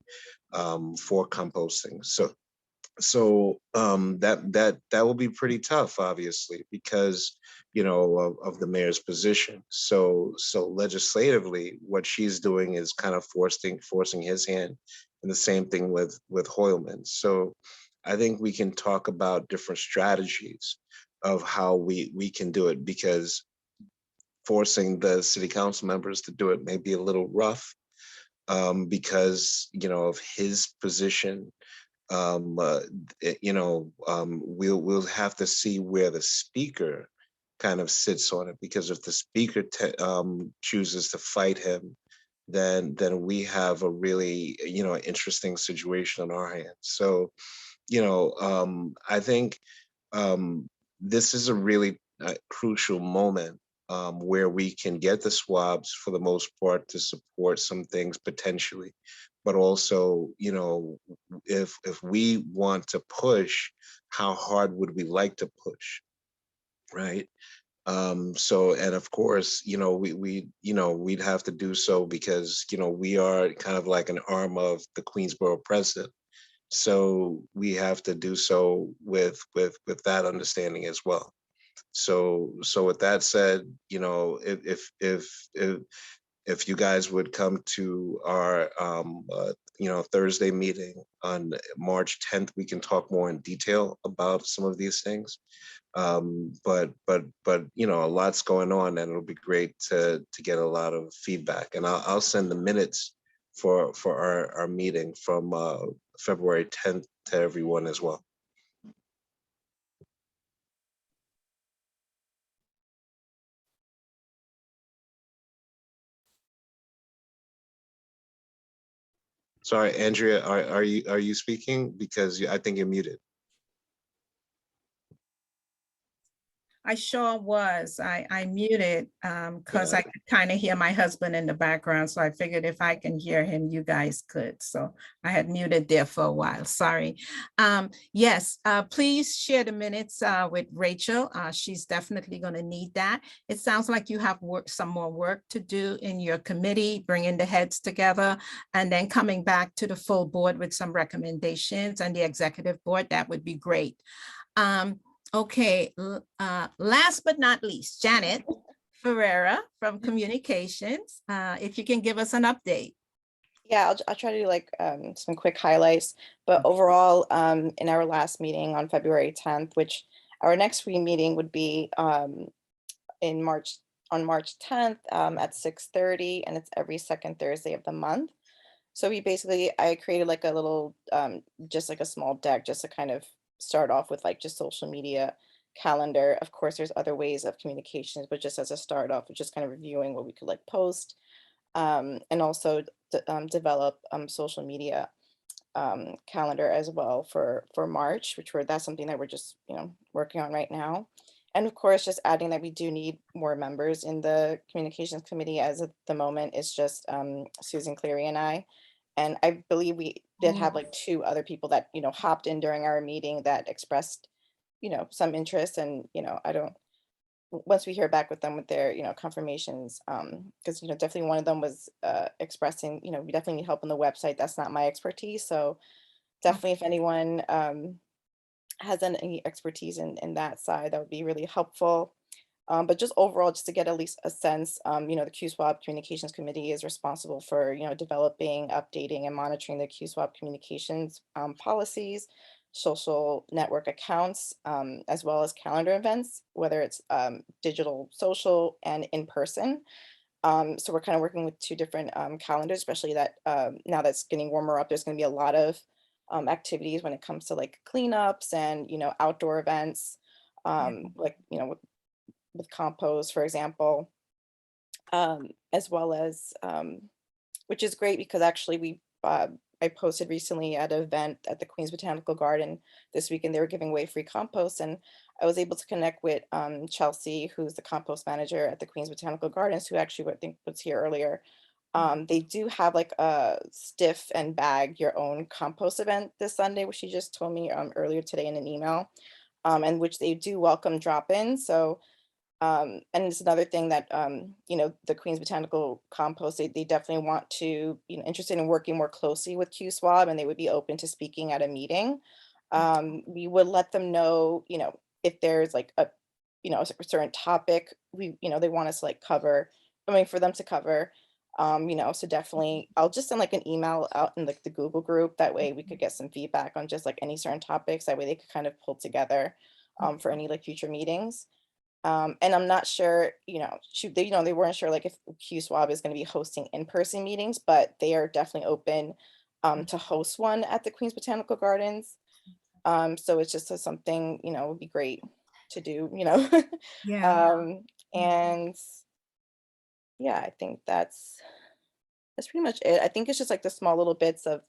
for composting. So that will be pretty tough, obviously, because of the mayor's position. So legislatively, what she's doing is kind of forcing his hand, and the same thing with Hoylman. So I think we can talk about different strategies of how we can do it, because forcing the city council members to do it may be a little rough, because, of his position. We'll have to see where the speaker kind of sits on it, because if the speaker chooses to fight him, then we have a really interesting situation on our hands. So I think this is a really crucial moment, where we can get the swabs for the most part to support some things potentially, but also, if we want to push, how hard would we like to push, right? So, and of course, we'd have to do so because, we are kind of like an arm of the Queensborough president. So we have to do so with that understanding as well. So with that said, if you guys would come to our Thursday meeting on March 10th, we can talk more in detail about some of these things. But a lot's going on, and it'll be great to get a lot of feedback. And I'll send the minutes for our meeting from February 10th to everyone as well. Sorry, Andrea, are you speaking? Because I think you're muted. I sure was. I muted because I could kind of hear my husband in the background. So I figured if I can hear him, you guys could. So I had muted there for a while. Sorry. Yes, please share the minutes with Rachel. She's definitely going to need that. It sounds like you have some more work to do in your committee, bringing the heads together, and then coming back to the full board with some recommendations, and the executive board. That would be great. Okay, last but not least, Janet Ferreira from Communications. If you can give us an update. Yeah, I'll try to do like some quick highlights, but overall, in our last meeting on February 10th, which our next meeting would be on March 10th at 6:30, and it's every second Thursday of the month. So I created like a little, just like a small deck, just to kind of start off with, like just social media calendar. Of course, there's other ways of communications, but just as a start off, just kind of reviewing what we could like post, and also develop social media calendar as well for March, that's something that we're just working on right now. And of course, just adding that we do need more members in the communications committee. As at the moment, it's just Susan Cleary and I. And I believe we did have like 2 other people that, hopped in during our meeting that expressed, some interest. And, once we hear back with them with their, confirmations, because, definitely one of them was expressing, we definitely need help on the website. That's not my expertise. So definitely if anyone has any expertise in that side, that would be really helpful. But just overall, just to get at least a sense, the QSWAB Communications Committee is responsible for, developing, updating, and monitoring the QSWAB communications policies, social network accounts, as well as calendar events, whether it's digital, social, and in person. So we're kind of working with 2 different calendars, especially that now that's getting warmer up, there's going to be a lot of activities when it comes to like cleanups and, outdoor events, like, with compost, for example, as well as, which is great because actually I posted recently at an event at the Queens Botanical Garden this week, and they were giving away free compost, and I was able to connect with Chelsea, who's the compost manager at the Queens Botanical Gardens, who actually I think was here earlier. They do have like a stiff and bag your own compost event this Sunday, which she just told me earlier today in an email, and which they do welcome drop-ins. So and it's another thing that, the Queens Botanical Compost, they definitely want to, interested in working more closely with QSWAB, and they would be open to speaking at a meeting. We would let them know, if there's like a certain topic they want us to like cover, for them to cover. So definitely, I'll just send like an email out in like the Google group. That way we could get some feedback on just like any certain topics. That way they could kind of pull together for any like future meetings. And I'm not sure, they weren't sure like if SWAB is going to be hosting in-person meetings, but they are definitely open to host one at the Queens Botanical Gardens. So it's just something, would be great to do, Yeah. and yeah, I think that's pretty much it. I think it's just like the small little bits of,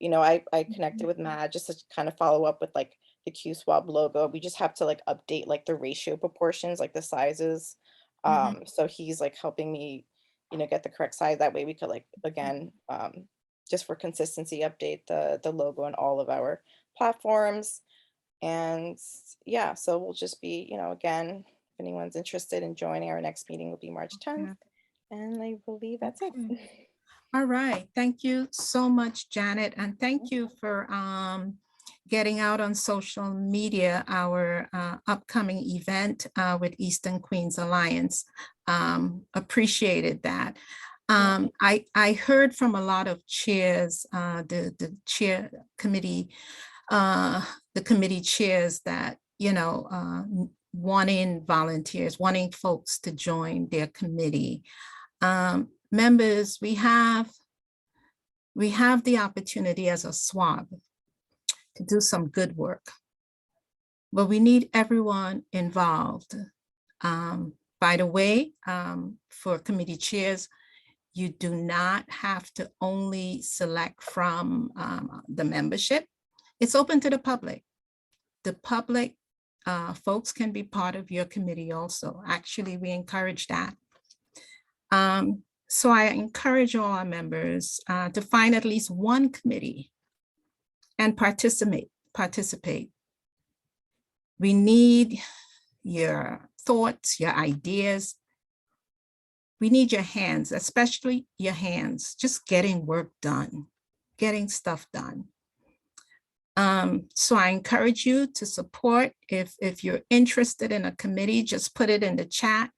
I connected with Matt just to kind of follow up with like the SWAB logo. We just have to like update like the ratio proportions, like the sizes. So he's like helping me, get the correct size. That way we could like, again, just for consistency, update the logo on all of our platforms. And yeah, so we'll just be, again, if anyone's interested in joining, our next meeting will be March 10th. And I believe that's it. All right. Thank you so much, Janet. And thank you for getting out on social media our upcoming event with Eastern Queens Alliance. Appreciated that. I heard from a lot of chairs, the chair committee, the committee chairs that, wanting volunteers, wanting folks to join their committee. Members, we have the opportunity as a SWAB to do some good work, but we need everyone involved. By the way, for committee chairs, you do not have to only select from the membership. It's open to the public. The public folks can be part of your committee also. Actually, we encourage that. So I encourage all our members to find at least one committee and participate. We need your thoughts, your ideas. We need your hands, especially your hands, just getting work done, getting stuff done. So I encourage you to support. If you're interested in a committee, just put it in the chat,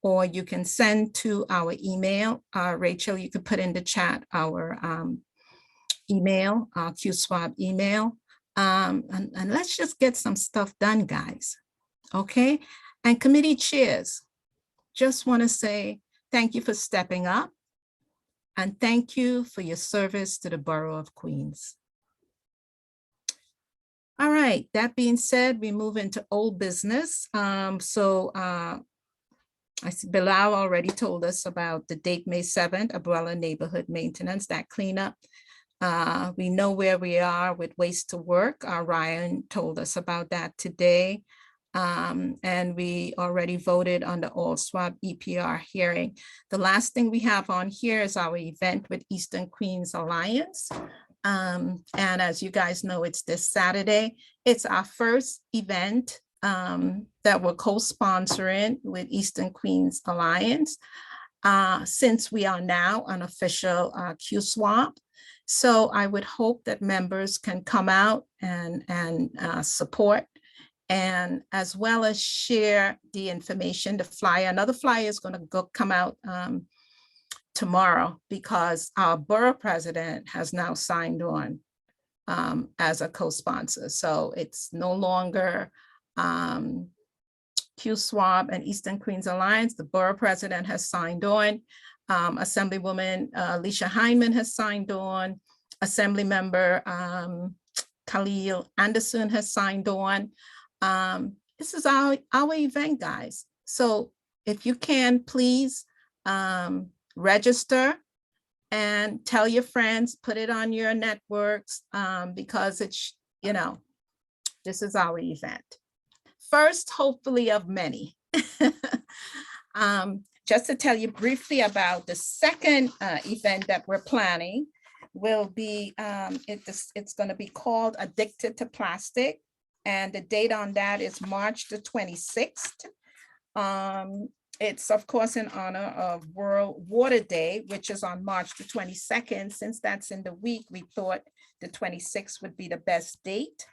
or you can send to our email. Rachel, you could put in the chat our email, QSWAB email. And let's just get some stuff done, guys. Okay. And committee chairs, just want to say thank you for stepping up. And thank you for your service to the Borough of Queens. All right, that being said, we move into old business. I see Bilal already told us about the date, May 7th, umbrella neighborhood maintenance, that cleanup. We know where we are with waste to work. Ryan told us about that today. And we already voted on the all SWAB EPR hearing. The last thing we have on here is our event with Eastern Queens Alliance. And as you guys know, it's this Saturday. It's our first event that we're co-sponsoring with Eastern Queens Alliance since we are now an official QSWAB. So I would hope that members can come out and support, and as well as share the information, the flyer. Another flyer is going to come out tomorrow, because our borough president has now signed on as a co-sponsor. So it's no longer QSWAB and Eastern Queens Alliance. The borough president has signed on. Assemblywoman Alicia Hyman has signed on. Assembly member Khalil Anderson has signed on. This is our event, guys. So if you can, please register and tell your friends, put it on your networks, because it's, this is our event. First, hopefully, of many. Just to tell you briefly about the second event that we're planning, will be, it's going to be called Addicted to Plastic. And the date on that is March the 26th. It's of course in honor of World Water Day, which is on March the 22nd. Since that's in the week, we thought the 26th would be the best date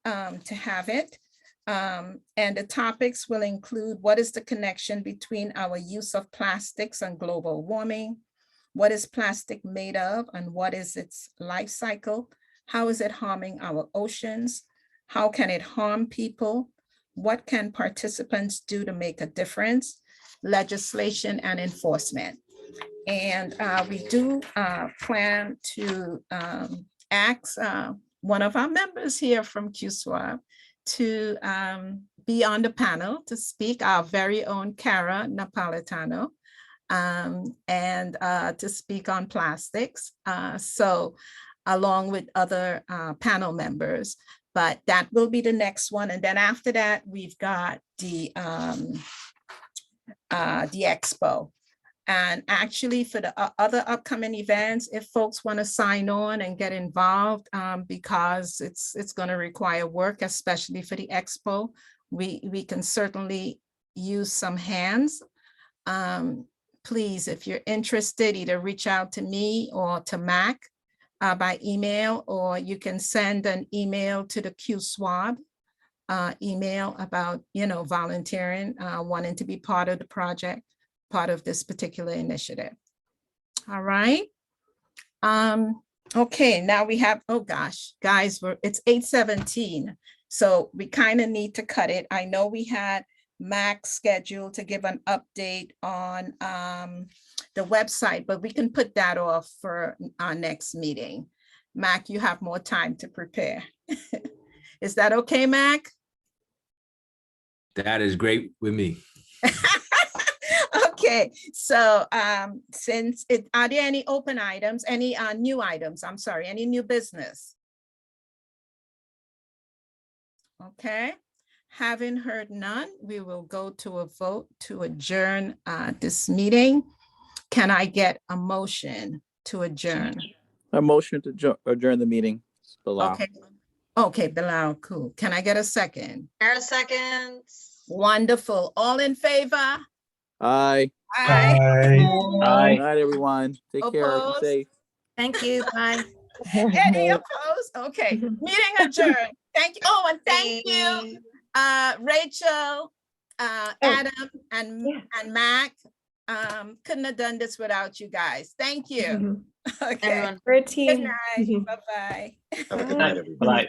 to have it. And the topics will include: what is the connection between our use of plastics and global warming? What is plastic made of and what is its life cycle? How is it harming our oceans? How can it harm people? What can participants do to make a difference? Legislation and enforcement. And we do plan to ask one of our members here from SWAB to be on the panel to speak, our very own Cara Napolitano, and to speak on plastics. So along with other panel members, but that will be the next one. And then after that, we've got the expo. And actually for the other upcoming events, if folks want to sign on and get involved, because it's going to require work, especially for the expo, we can certainly use some hands. Please, if you're interested, either reach out to me or to Mac by email, or you can send an email to the SWAB email about, volunteering, wanting to be part of the project, part of this particular initiative. All right. Okay, now we have, oh gosh, guys, it's 8:17. So we kind of need to cut it. I know we had Max scheduled to give an update on the website, but we can put that off for our next meeting. Mac, you have more time to prepare. Is that okay, Mac? That is great with me. Okay, so since are there any open items, any new items? I'm sorry, any new business? Okay, having heard none, we will go to a vote to adjourn this meeting. Can I get a motion to adjourn? A motion to adjourn the meeting. Bilal. Okay, okay, Bilal, cool. Can I get a second? Sarah seconds. Wonderful. All in favor? Aye. Aye. Aye. Good night, everyone. Take care. Be Opposed? safe. Thank you. Bye. Any opposed? Okay, meeting adjourned. Thank you. Oh, and thank you, Rachel, Adam, and Mac. Couldn't have done this without you guys. Thank you. Okay. Everyone. We're a Good team. night. Bye-bye. Have a good night, everybody. Bye.